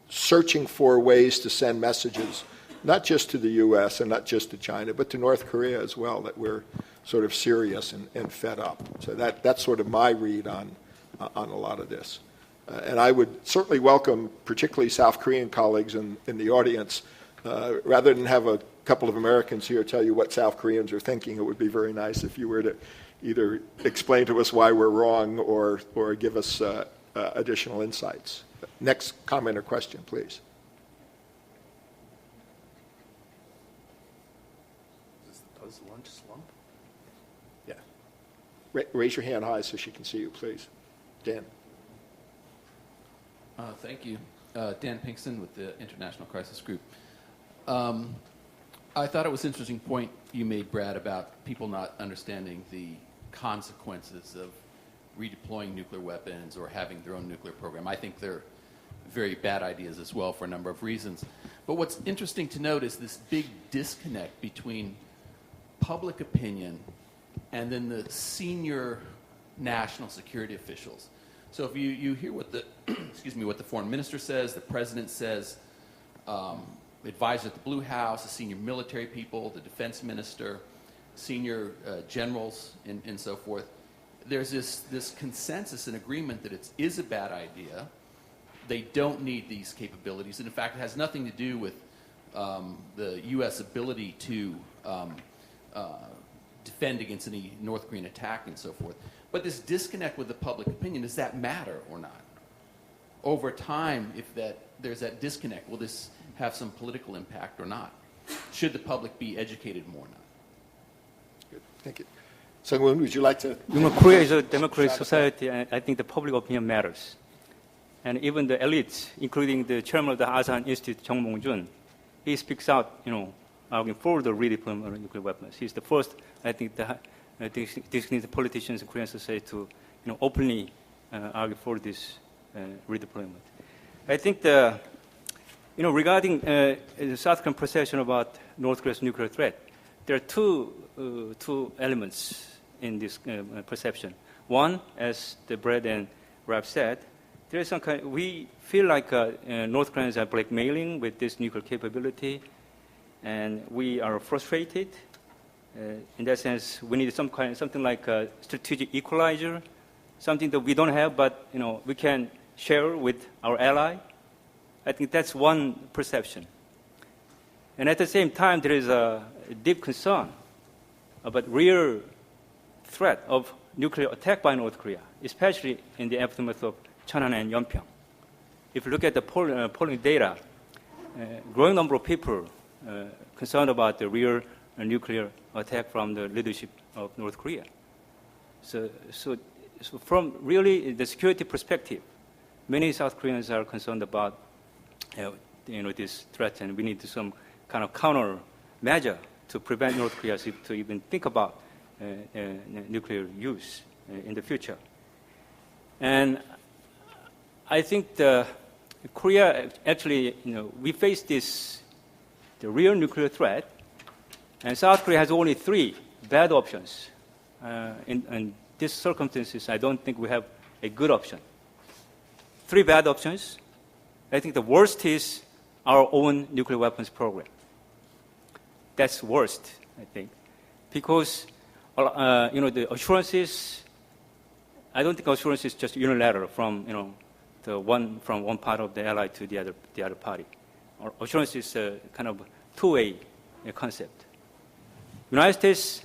searching for ways to send messages, not just to the U.S. and not just to China, but to North Korea as well, that we're sort of serious and fed up. So that's sort of my read on a lot of this. And I would certainly welcome particularly South Korean colleagues in the audience. Rather than have a couple of Americans here tell you what South Koreans are thinking, it would be very nice if you were to either explain to us why we're wrong or give us additional insights. Next comment or question, please. Does lunch slump? Yeah. Raise your hand high so she can see you, please. Dan. Thank you. Dan Pinkston with the International Crisis Group. I thought it was an interesting point you made, Brad, about people not understanding the consequences of redeploying nuclear weapons or having their own nuclear program. I think they're very bad ideas as well for a number of reasons. But what's interesting to note is this big disconnect between public opinion and then the senior national security officials. So if you hear what the what the foreign minister says, the president says, advisors at the Blue House, the senior military people, the defense minister, senior generals, and so forth, there's this consensus and agreement that it is a bad idea. They don't need these capabilities, and in fact, it has nothing to do with the U.S. ability to defend against any North Korean attack and so forth. But this disconnect with the public opinion, does that matter or not? Over time, if there's that disconnect, will this have some political impact or not? Should the public be educated more or not? Good. Thank you. Sung-Woon, would you like to? Korea is a democratic society, and I think the public opinion matters. And even the elites, including the chairman of the Asan Institute, Jung Mong-jun, he speaks out, arguing for the redeployment of nuclear weapons. He's the first, I think, the politicians in Korean society to, openly argue for this redeployment. I think regarding the South Korean perception about North Korea's nuclear threat, there are two elements in this perception. One, as the Brad and Ralph said, there is some kind. We feel like North Koreans are blackmailing with this nuclear capability, and we are frustrated. In that sense, we need something like a strategic equalizer, something that we don't have, but we can share with our ally. I think that's one perception. And at the same time, there is a deep concern about real threat of nuclear attack by North Korea, especially in the aftermath of Cheonan and Yeonpyeong. If you look at the polling data, growing number of people concerned about the real nuclear attack from the leadership of North Korea. So from really the security perspective, many South Koreans are concerned about this threat, and we need some kind of counter measure to prevent North Korea to even think about nuclear use in the future. And I think Korea actually, we face the real nuclear threat, and South Korea has only three bad options. In these circumstances, I don't think we have a good option. Three bad options. I think the worst is our own nuclear weapons program. That's worst, I think, because the assurances. I don't think assurance is just unilateral from one part of the ally to the other party. Assurance is a kind of two-way concept. United States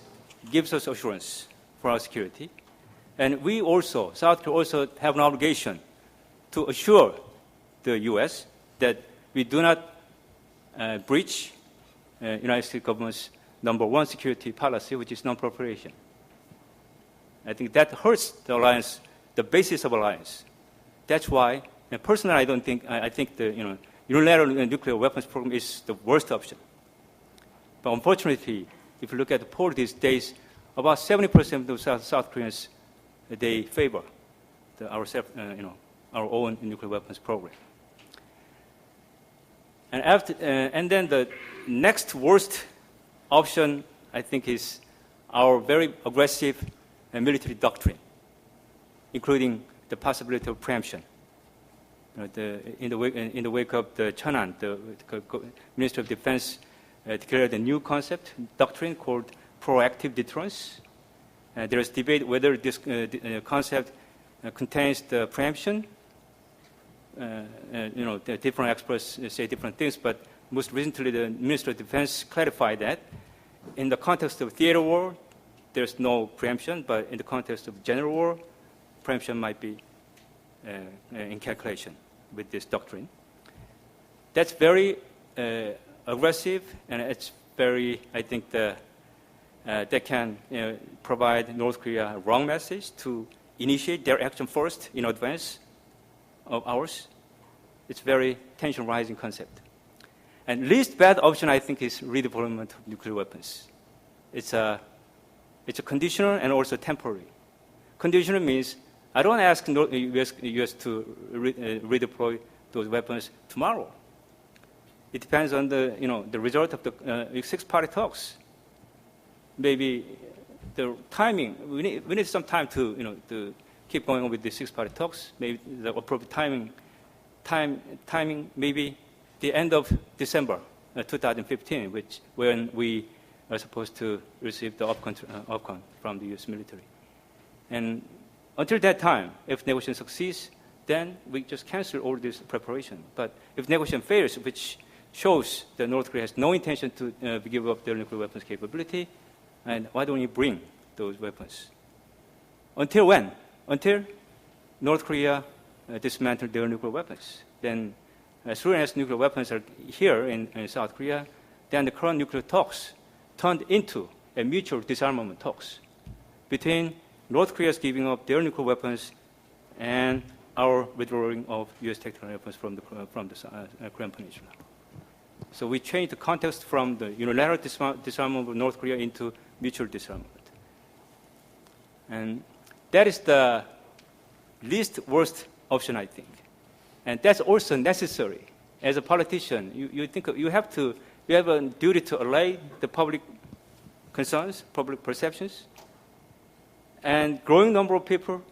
gives us assurance for our security, and we also, South Korea also have an obligation to assure the U.S. that we do not breach United States government's number one security policy, which is non-proliferation. I think that hurts the alliance, the basis of alliance. That's why, and personally, I think the unilateral nuclear weapons program is the worst option. But unfortunately, if you look at the poll these days, about 70% of South Koreans they favor our own nuclear weapons program. And then the next worst option, I think, is our very aggressive military doctrine, including the possibility of preemption. In the wake of the Cheonan, the Minister of Defense declared a new concept, doctrine called proactive deterrence. There is debate whether this concept contains the preemption. The different experts say different things, but most recently the Minister of Defense clarified that in the context of theater war, there's no preemption, but in the context of general war, preemption might be in calculation with this doctrine. That's very aggressive, and it's very, I think, that can provide North Korea a wrong message to initiate their action first in advance of ours. It's very tension-rising concept. And least bad option, I think, is redeployment of nuclear weapons. It's a conditional and also temporary. Conditional means I don't ask U.S. to redeploy those weapons tomorrow. It depends on the result of the six-party talks. Maybe the timing. We need some time to keep going on with the six-party talks. Maybe the appropriate timing maybe the end of December 2015, when we are supposed to receive the outcome from the U.S. military. And until that time, if negotiation succeeds, then we just cancel all this preparation. But if negotiation fails, which shows that North Korea has no intention to give up their nuclear weapons capability, and why don't you bring those weapons? Until when? Until North Korea dismantled their nuclear weapons. Then, as soon as nuclear weapons are here in South Korea, then the current nuclear talks turned into a mutual disarmament talks between North Korea's giving up their nuclear weapons and our withdrawing of U.S. tactical weapons from the Korean Peninsula. So we changed the context from the unilateral disarmament of North Korea into mutual disarmament. And that is the least worst option, I think. And that's also necessary. As a politician, you have a duty to allay the public concerns, public perceptions. And growing number of people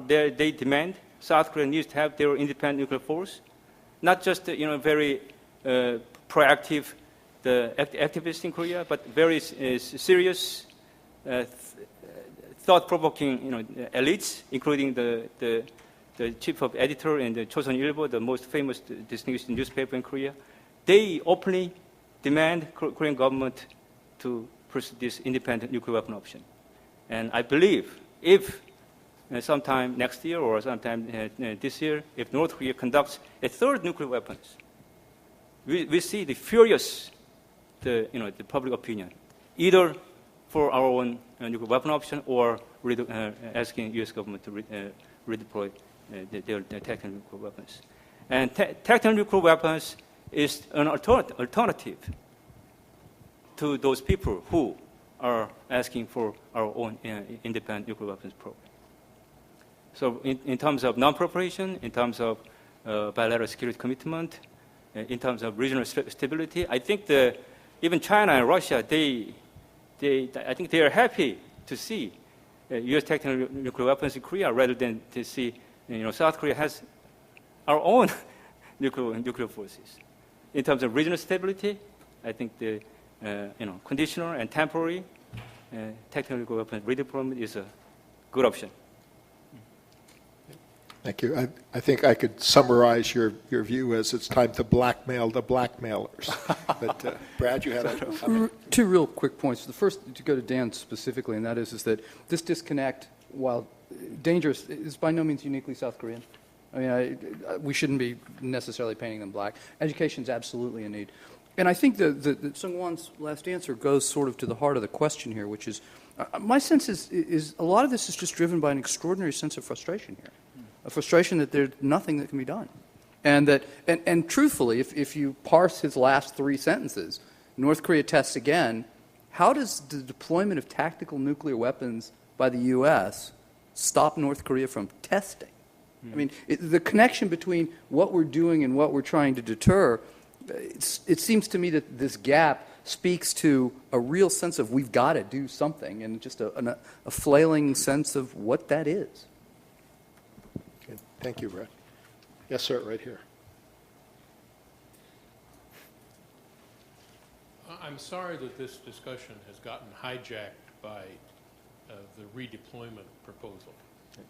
they demand South Korea needs to have their independent nuclear force, not just very proactive activists in Korea, but very serious, thought-provoking elites, including the chief of editor in the Chosun Ilbo, the most famous distinguished newspaper in Korea. They openly demand Korean government to pursue this independent nuclear weapon option. And I believe if sometime next year or sometime this year, if North Korea conducts a third nuclear weapons, we see the furious, the public opinion, either for our own nuclear weapon option or asking U.S. government to redeploy their tactical nuclear weapons. And tactical nuclear weapons is an alternative to those people who are asking for our own independent nuclear weapons program. So in terms of non-proliferation, in terms of bilateral security commitment, in terms of regional stability, I think even China and Russia, I think they are happy to see U.S. tactical nuclear weapons in Korea rather than to see South Korea has our own nuclear forces. In terms of regional stability, I think the conditional and temporary tactical nuclear weapons redeployment is a good option. Thank you. I think I could summarize your view as it's time to blackmail the blackmailers. But Brad, you had a comment? Two real quick points. The first, to go to Dan specifically, and that is that this disconnect, while dangerous, is by no means uniquely South Korean. I mean, we shouldn't be necessarily painting them black. Education is absolutely a need. And I think that Sung-Won's last answer goes sort of to the heart of the question here, which is, my sense is a lot of this is just driven by an extraordinary sense of frustration here. a frustration that there's nothing that can be done. And that, and truthfully, if you parse his last three sentences, North Korea tests again, how does the deployment of tactical nuclear weapons by the U.S. stop North Korea from testing? I mean, the connection between what we're doing and what we're trying to deter, it seems to me that this gap speaks to a real sense of we've got to do something, and just a flailing sense of what that is. Okay. Thank you, Brett. Yes, sir, right here. I'm sorry that this discussion has gotten hijacked by the redeployment proposal.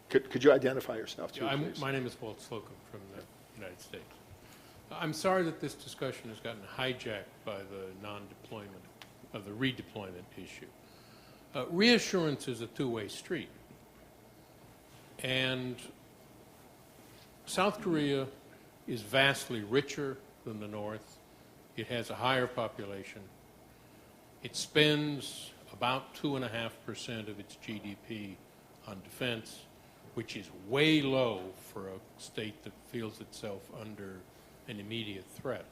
Could you identify yourself, too, Yeah, please? my name is Walt Slocum from the United States. I'm sorry that this discussion has gotten hijacked by the non-deployment of the redeployment issue. Reassurance is a two-way street. And South Korea is vastly richer than the North. It has a higher population. It spends about 2.5% of its GDP on defense, which is way low for a state that feels itself under an immediate threat.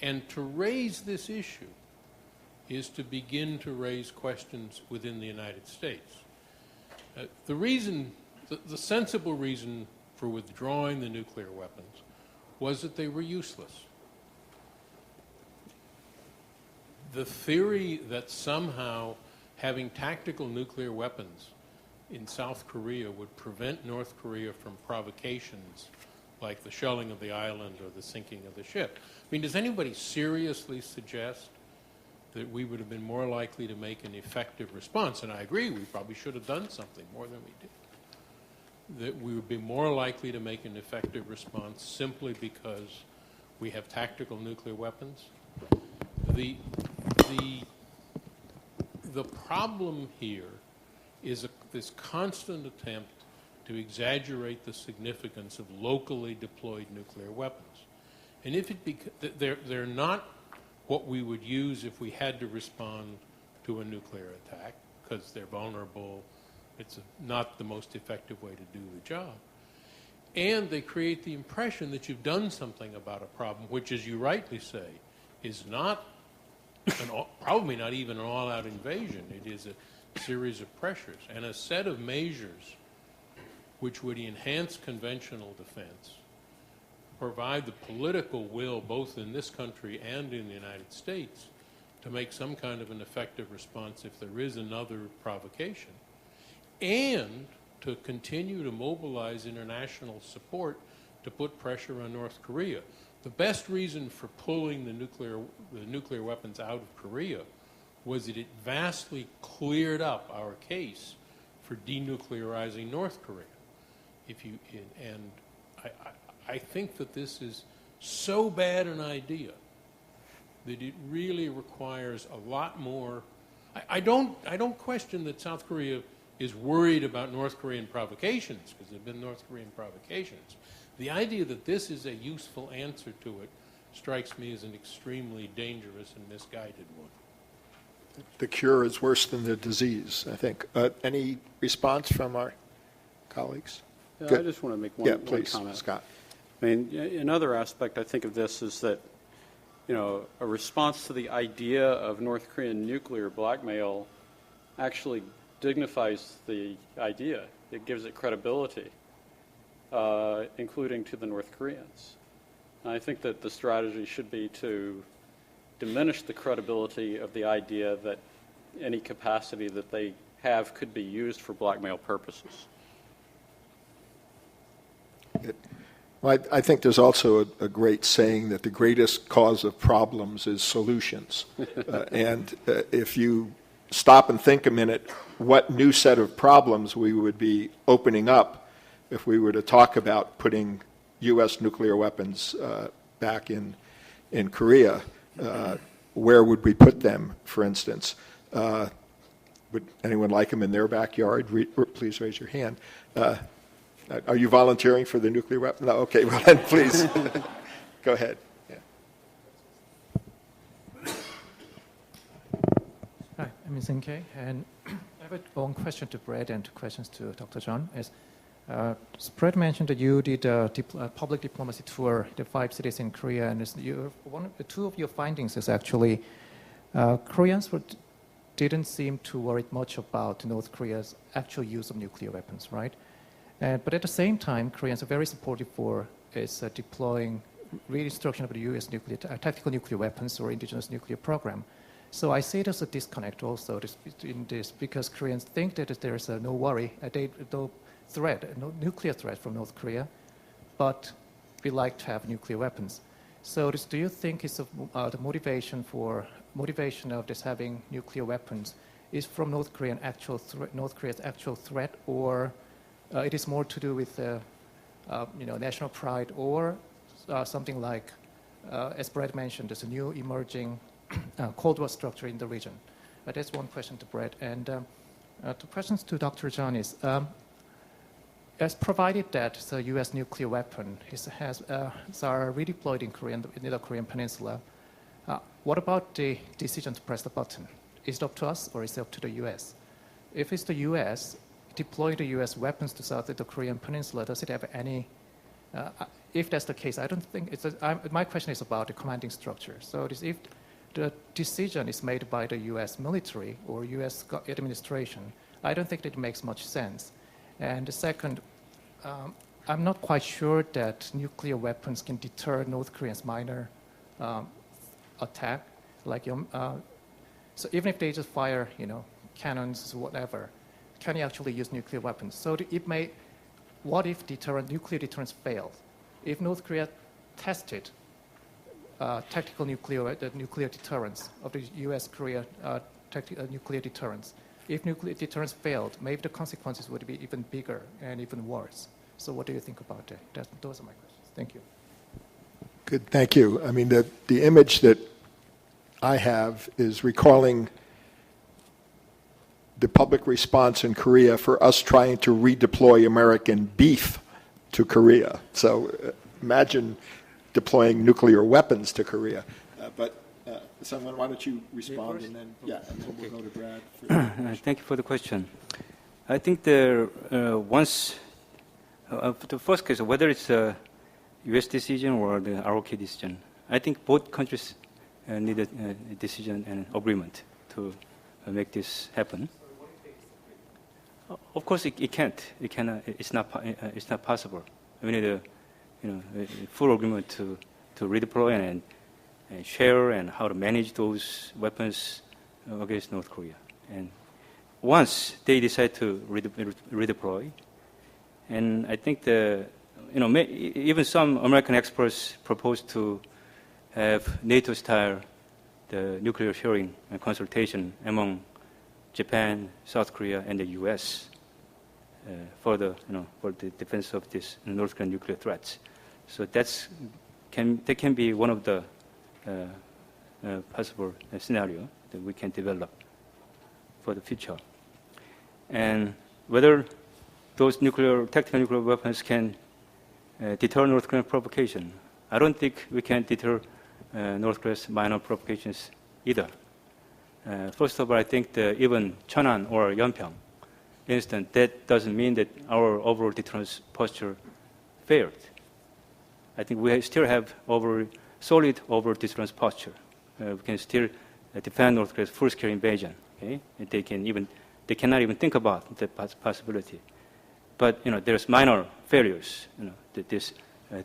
And to raise this issue is to begin to raise questions within the United States. The sensible reason for withdrawing the nuclear weapons was that they were useless. The theory that somehow having tactical nuclear weapons in South Korea would prevent North Korea from provocations like the shelling of the island or the sinking of the ship. I mean, does anybody seriously suggest that we would have been more likely to make an effective response? And I agree, we probably should have done something more than we did. That we would be more likely to make an effective response simply because we have tactical nuclear weapons. The problem here is this constant attempt to exaggerate the significance of locally deployed nuclear weapons. And if they're not what we would use if we had to respond to a nuclear attack, because they're vulnerable, it's not the most effective way to do the job. And they create the impression that you've done something about a problem, which, as you rightly say, is not probably not even an all-out invasion. It is a series of pressures and a set of measures which would enhance conventional defense, provide the political will both in this country and in the United States to make some kind of an effective response if there is another provocation, and to continue to mobilize international support to put pressure on North Korea. The best reason for pulling the nuclear weapons out of Korea was that it vastly cleared up our case for denuclearizing North Korea. I think that this is so bad an idea that it really requires a lot more. I don't question that South Korea is worried about North Korean provocations, because there have been North Korean provocations. The idea that this is a useful answer to it strikes me as an extremely dangerous and misguided one. The cure is worse than the disease, I think. Any response from our colleagues? Yeah, I just want to make one please, comment. Scott. I mean, another aspect I think of this is that, a response to the idea of North Korean nuclear blackmail actually dignifies the idea. It gives it credibility, including to the North Koreans. And I think that the strategy should be to diminish the credibility of the idea that any capacity that they have could be used for blackmail purposes. Well, I think there's also a great saying that the greatest cause of problems is solutions. And if you stop and think a minute, what new set of problems we would be opening up if we were to talk about putting U.S. nuclear weapons back in Korea. Where would we put them, for instance? Would anyone like them in their backyard? Please raise your hand. Are you volunteering for the nuclear weapon? No, okay, well then please, go ahead. Yeah. Hi, I'm Seng K, and I have one question to Brett and two questions to Dr. John. Brett mentioned that you did a public diplomacy tour, the 5 cities in Korea, and two of your findings is actually Koreans didn't seem to worry much about North Korea's actual use of nuclear weapons, right? But at the same time, Koreans are very supportive for its deploying reinstruction of the U.S. tactical nuclear weapons or indigenous nuclear program. So I see there's a disconnect also in this because Koreans think that there's no worry, no threat, no nuclear threat from North Korea, but we like to have nuclear weapons. So do you think it's the motivation of this having nuclear weapons is from North Korea's actual threat, or it is more to do with national pride, or something like, as Brett mentioned, there's a new emerging Cold War structure in the region. That's one question to Brett. And two questions to Dr. John is, as provided that the U.S. nuclear weapon are redeployed in the Korean Peninsula, what about the decision to press the button? Is it up to us or is it up to the U.S.? If it's the U.S., deploying the U.S. weapons to south of the Korean Peninsula, does it have any? If that's the case, I don't think my question is about the commanding structure. So if the decision is made by the U.S. military or U.S. administration, I don't think that it makes much sense. And the second, I'm not quite sure that nuclear weapons can deter North Korea's minor attack. So even if they just fire, cannons, whatever, can you actually use nuclear weapons? So what if nuclear deterrence failed? If North Korea tested tactical nuclear deterrence of the U.S.-Korea nuclear deterrence, if nuclear deterrence failed, maybe the consequences would be even bigger and even worse. So what do you think about that? Those are my questions. Thank you. Good, thank you. I mean, the image that I have is recalling the public response in Korea for us trying to redeploy American beef to Korea. So imagine deploying nuclear weapons to Korea. But someone, why don't you respond, and then we'll go to Brad. Thank you for the question. I think once the first case, whether it's a U.S. decision or the ROK decision, I think both countries need a decision and agreement to make this happen. Of course, it can't. It cannot. It's not possible. We need a full agreement to redeploy and share and how to manage those weapons against North Korea. And once they decide to redeploy, and I think even some American experts propose to have NATO-style the nuclear sharing and consultation among Japan, South Korea, and the U.S. For the defense of this North Korean nuclear threats. So that can be one of the possible scenario that we can develop for the future. And whether those tactical nuclear weapons can deter North Korean provocation, I don't think we can deter North Korea's minor provocations either. First of all, I think even Cheonan or Yeonpyeong instance, that doesn't mean that our overall deterrence posture failed. I think we still have solid overall deterrence posture. We can still defend North Korea's full-scale invasion. Okay, and they cannot even think about that possibility. But there's minor failures. This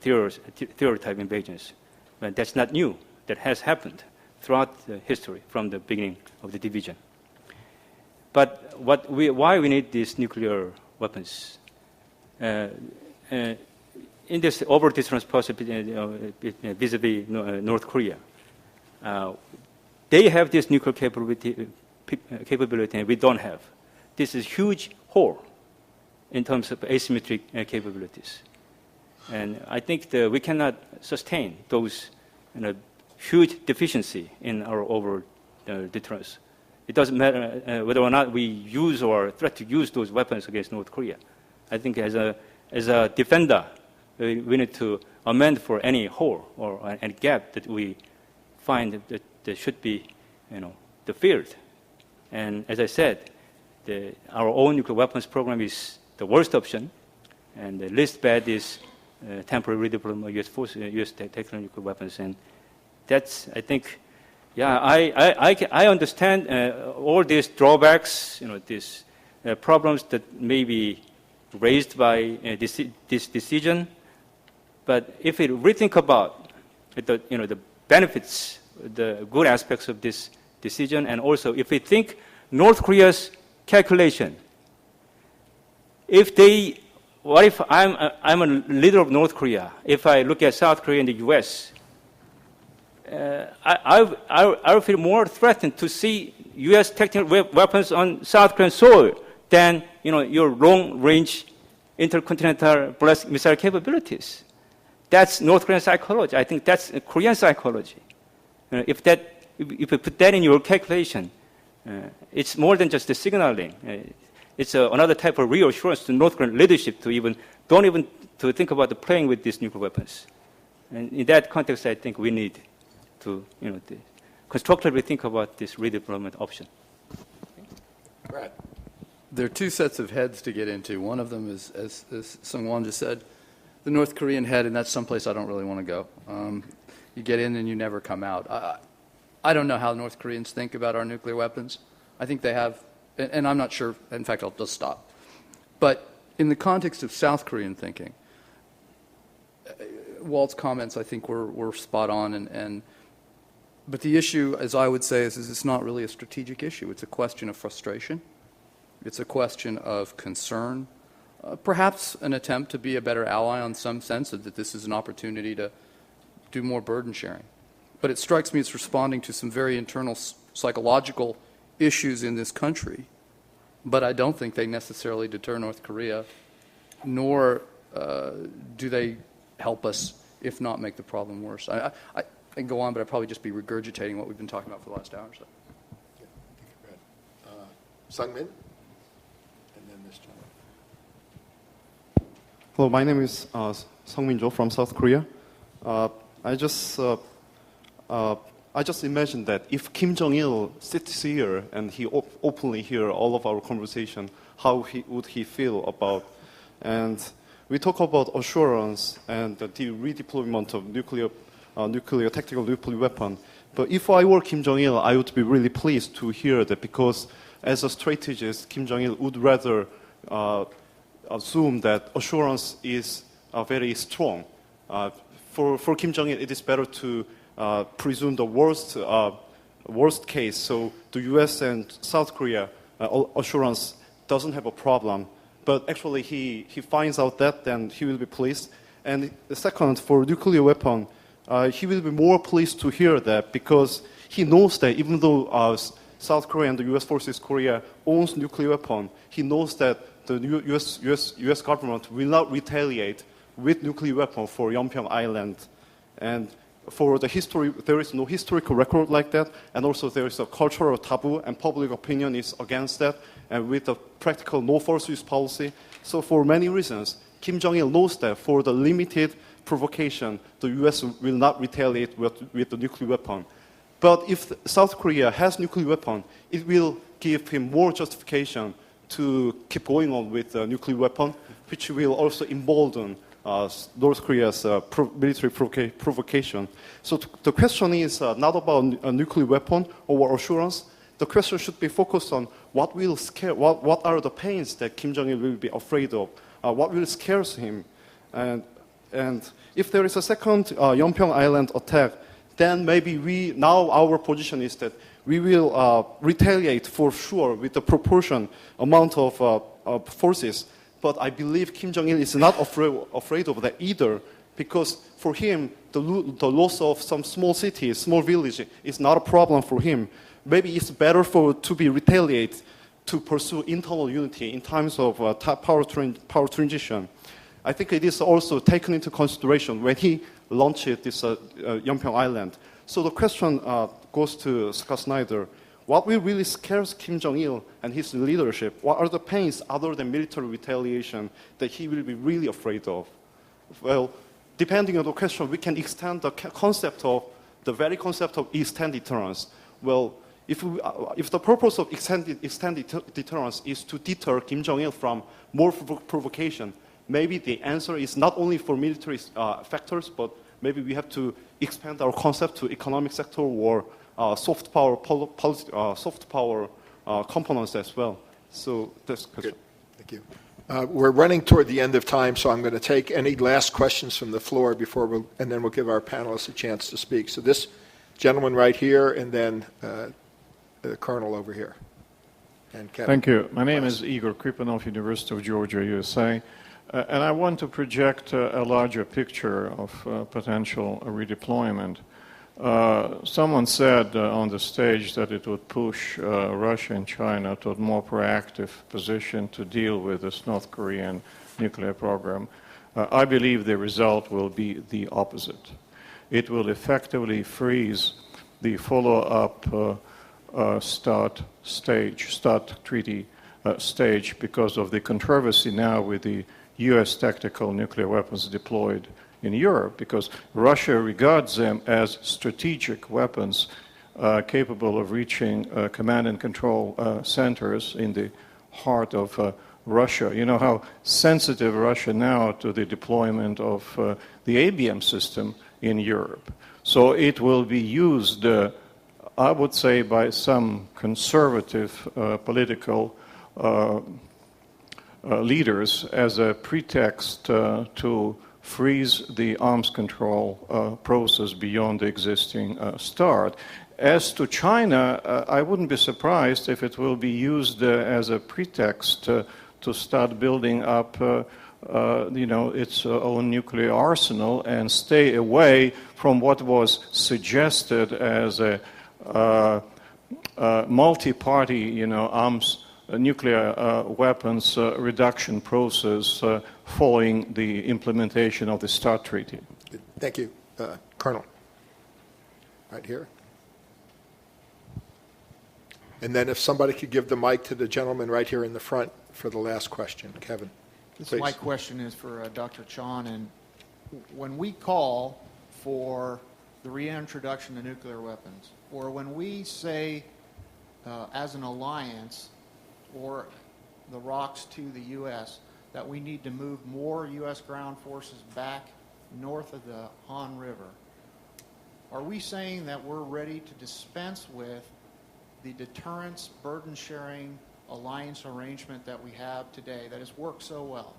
terror type invasions, but that's not new. That has happened throughout the history from the beginning of the division. But why we need these nuclear weapons? In this overall deterrence possibility vis-a-vis North Korea, they have this nuclear capability and we don't have. This is a huge hole in terms of asymmetric capabilities. And I think that we cannot sustain those huge deficiency in our overall deterrence. It doesn't matter whether or not we use or threat to use those weapons against North Korea. I think as a defender, we need to amend for any hole or any gap that we find that should be, the field. And as I said, our own nuclear weapons program is the worst option, And the least bad is temporary redeployment of U.S. forces, U.S. tactical nuclear weapons. And that's, I think, yeah, I understand all these drawbacks, these problems that may be raised by this decision. But if we rethink about the benefits, the good aspects of this decision, and also if we think North Korea's calculation, what if I'm a leader of North Korea? If I look at South Korea and the U.S., I would feel more threatened to see U.S. tactical weapons on South Korean soil than your long-range intercontinental ballistic missile capabilities. That's North Korean psychology. I think that's Korean psychology. If you put that in your calculation, it's more than just the signaling. It's another type of reassurance to North Korean leadership to don't even think about playing with these nuclear weapons. And in that context, I think we need to constructively think about this redeployment option. Brad. There are two sets of heads to get into. One of them is, as Sung-Won just said, the North Korean head, and that's someplace I don't really want to go. You get in and you never come out. I don't know how North Koreans think about our nuclear weapons. I think they have, and I'm not sure, in fact, I'll just stop. But in the context of South Korean thinking, Walt's comments, I think, were spot on. But the issue, as I would say, is it's not really a strategic issue. It's a question of frustration. It's a question of concern, perhaps an attempt to be a better ally on some sense that this is an opportunity to do more burden sharing. But it strikes me it's responding to some very internal psychological issues in this country. But I don't think they necessarily deter North Korea, nor do they help us, if not make the problem worse. I can go on, but I'd probably just be regurgitating what we've been talking about for the last hour or so. Yeah, thank you, Brad. Sung-Min, and then this gentleman. Hello, my name is Sung-Min Jo from South Korea. I just imagine that if Kim Jong-il sits here and he openly hear all of our conversation, how would he feel about? And we talk about assurance and the redeployment of tactical nuclear weapon. But if I were Kim Jong-il, I would be really pleased to hear that, because as a strategist, Kim Jong-il would rather assume that assurance is very strong. For Kim Jong-il, it is better to presume the worst case. So the U.S. and South Korea assurance doesn't have a problem. But actually, he finds out that, then he will be pleased. And the second, for nuclear weapon, he will be more pleased to hear that, because he knows that even though South Korea and the U.S. forces Korea owns nuclear weapon, he knows that the U.S. government will not retaliate with nuclear weapon for Yeonpyeong Island. And for the history, there is no historical record like that, and also there is a cultural taboo, and public opinion is against that, and with the practical no force use policy. So for many reasons, Kim Jong-il knows that for the limited provocation, the U.S. will not retaliate with the nuclear weapon. But if South Korea has nuclear weapon, it will give him more justification to keep going on with the nuclear weapon, which will also embolden North Korea's military provocation. So the question is not about a nuclear weapon or assurance. The question should be focused on what will scare, what are the pains that Kim Jong-il will be afraid of, what will scare him. And if there is a second Yeonpyeong Island attack, then maybe now our position is that we will retaliate for sure with the proportion amount of forces. But I believe Kim Jong-il is not afraid of that either, because for him, the loss of some small cities, small village is not a problem for him. Maybe it's better to be retaliate to pursue internal unity in times of power transition. I think it is also taken into consideration when he launched this Yeonpyeong Island. So the question goes to Scott Snyder. What will really scare Kim Jong-il and his leadership? What are the pains other than military retaliation that he will be really afraid of? Well, depending on the question, we can extend the very concept of extended deterrence. Well, if the purpose of extended deterrence is to deter Kim Jong-il from more provocation, maybe the answer is not only for military factors, but maybe we have to expand our concept to economic sector or soft power components as well. So that's the question. Good. Thank you. We're running toward the end of time, so I'm going to take any last questions from the floor and then we'll give our panelists a chance to speak. So this gentleman right here, and then the colonel over here. And Kevin. Thank you. My name is Igor Kripanov, University of Georgia, USA. And I want to project a larger picture of potential redeployment. Someone said on the stage that it would push Russia and China to a more proactive position to deal with this North Korean nuclear program. I believe the result will be the opposite. It will effectively freeze the follow-up START treaty stage because of the controversy now with the U.S. tactical nuclear weapons deployed in Europe, because Russia regards them as strategic weapons capable of reaching command and control centers in the heart of Russia. You know how sensitive Russia now to the deployment of the ABM system in Europe. So it will be used, I would say, by some conservative political leaders as a pretext to freeze the arms control process beyond the existing START. As to China, I wouldn't be surprised if it will be used as a pretext to start building up its own nuclear arsenal and stay away from what was suggested as a multi-party arms nuclear weapons reduction process following the implementation of the START treaty. Thank you. Colonel. Right here. And then if somebody could give the mic to the gentleman right here in the front for the last question. Kevin, please. My question is for Dr. Chan. And when we call for the reintroduction of nuclear weapons, or when we say as an alliance or the ROCs to the U.S. that we need to move more U.S. ground forces back north of the Han River, are we saying that we're ready to dispense with the deterrence burden-sharing alliance arrangement that we have today that has worked so well?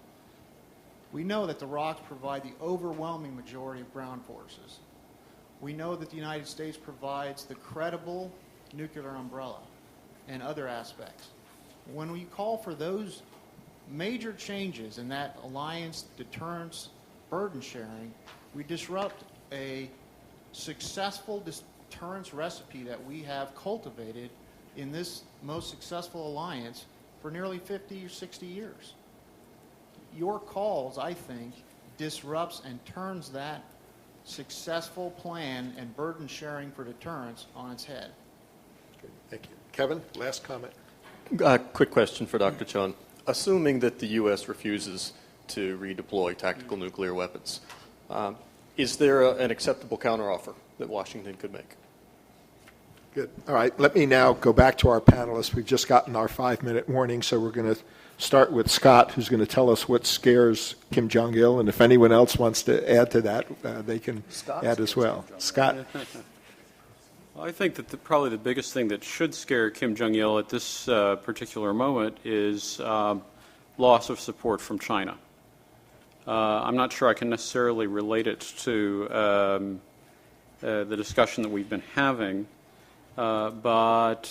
We know that the ROCs provide the overwhelming majority of ground forces. We know that the United States provides the credible nuclear umbrella and other aspects. When we call for those major changes in that alliance deterrence burden sharing, we disrupt a successful deterrence recipe that we have cultivated in this most successful alliance for nearly 50 or 60 years. Your calls, I think, disrupts and turns that successful plan and burden sharing for deterrence on its head. Good. Thank you. Kevin, last comment. Quick question for Dr. Chun. Assuming that the U.S. refuses to redeploy tactical nuclear weapons, is there an acceptable counteroffer that Washington could make? Good. All right. Let me now go back to our panelists. We've just gotten our 5-minute warning, so we're going to start with Scott, who's going to tell us what scares Kim Jong-il, and if anyone else wants to add to that, they can add as well. Scott? I think that probably the biggest thing that should scare Kim Jong-il at this particular moment is loss of support from China. I'm not sure I can necessarily relate it to the discussion that we've been having, but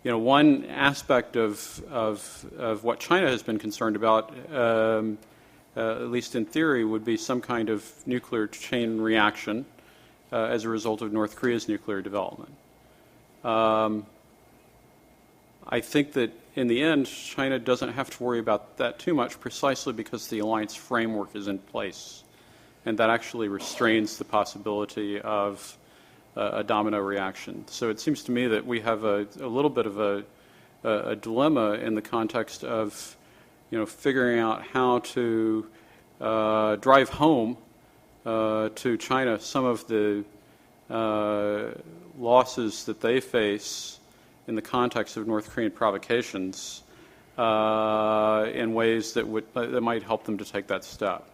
one aspect of what China has been concerned about, at least in theory, would be some kind of nuclear chain reaction as a result of North Korea's nuclear development. I think that in the end, China doesn't have to worry about that too much, precisely because the alliance framework is in place, and that actually restrains the possibility of a domino reaction. So it seems to me that we have a little bit of a dilemma in the context of figuring out how to drive home to China some of the losses that they face in the context of North Korean provocations in ways that might help them to take that step.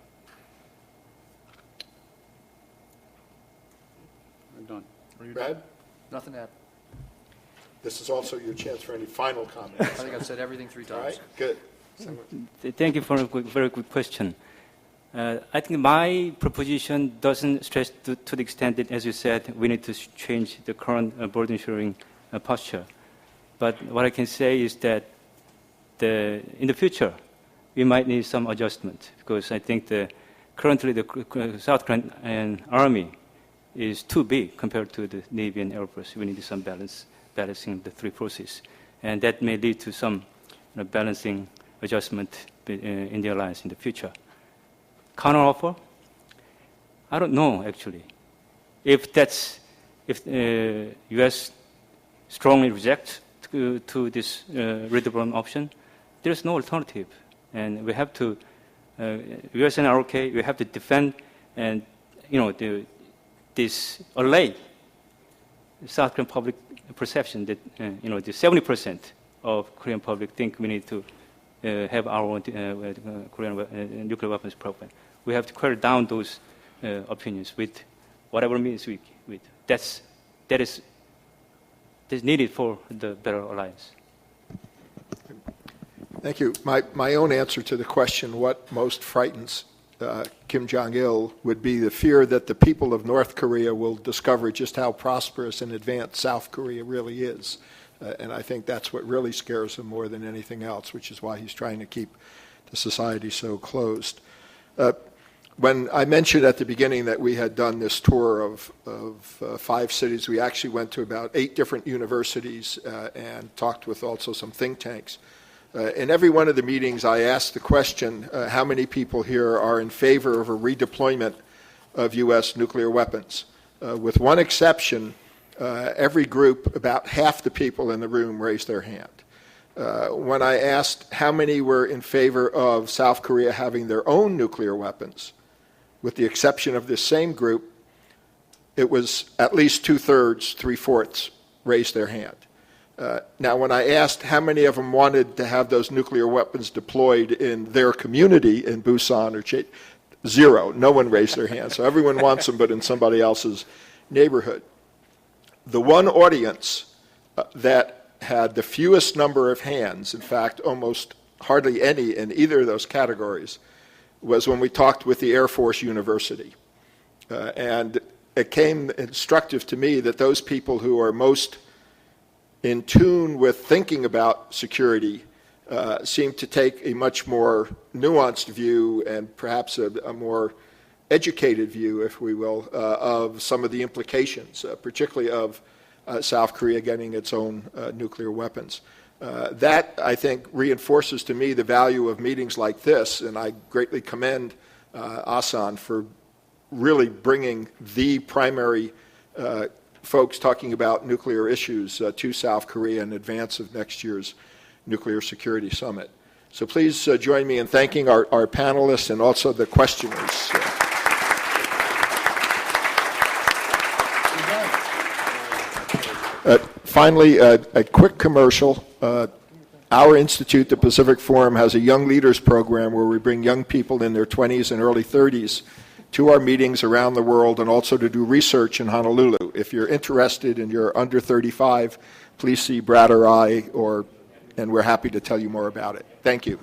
I'm done. Brad, Nothing to add. this is also your chance for any final comments. I think I've said everything 3 All times. right, good. Thank you for a very good question. I think my proposition doesn't stress to the extent that, as you said, we need to change the current burden sharing posture. But what I can say is that in the future, we might need some adjustment, because I think currently the South Korean Army is too big compared to the Navy and Air Force. We need some balancing the 3 forces. And that may lead to some balancing adjustment in the alliance in the future. Counteroffer? I don't know, actually. If U.S. strongly rejects to this redeployment option, there's no alternative. And we have to, U.S. and ROK, we have to defend and, this allay South Korean public perception that, the 70% of Korean public think we need to have our own Korean nuclear weapons program. We have to carry down those opinions with whatever means that is needed for the better alliance. Thank you. My own answer to the question, what most frightens Kim Jong-il, would be the fear that the people of North Korea will discover just how prosperous and advanced South Korea really is. And I think that's what really scares him more than anything else, which is why he's trying to keep the society so closed. When I mentioned at the beginning that we had done this tour of 5 cities, we actually went to about 8 different universities and talked with also some think tanks. In every one of the meetings, I asked the question, how many people here are in favor of a redeployment of U.S. nuclear weapons? With one exception, every group, about half the people in the room raised their hand. When I asked how many were in favor of South Korea having their own nuclear weapons, with the exception of this same group, it was at least 2/3, 3/4 raised their hand. Now, when I asked how many of them wanted to have those nuclear weapons deployed in their community in Busan or 0, no one raised their hand. So everyone wants them, but in somebody else's neighborhood. The one audience that had the fewest number of hands, in fact, almost hardly any in either of those categories, was when we talked with the Air Force University. And it came instructive to me that those people who are most in tune with thinking about security seem to take a much more nuanced view and perhaps a more educated view, if we will, of some of the implications, particularly of South Korea getting its own nuclear weapons. That, I think, reinforces to me the value of meetings like this, and I greatly commend Asan for really bringing the primary folks talking about nuclear issues to South Korea in advance of next year's Nuclear Security Summit. So please join me in thanking our panelists and also the questioners. Finally, a quick commercial. Our institute, the Pacific Forum, has a Young Leaders Program where we bring young people in their 20s and early 30s to our meetings around the world and also to do research in Honolulu. If you're interested and you're under 35, please see Brad or I, and we're happy to tell you more about it. Thank you.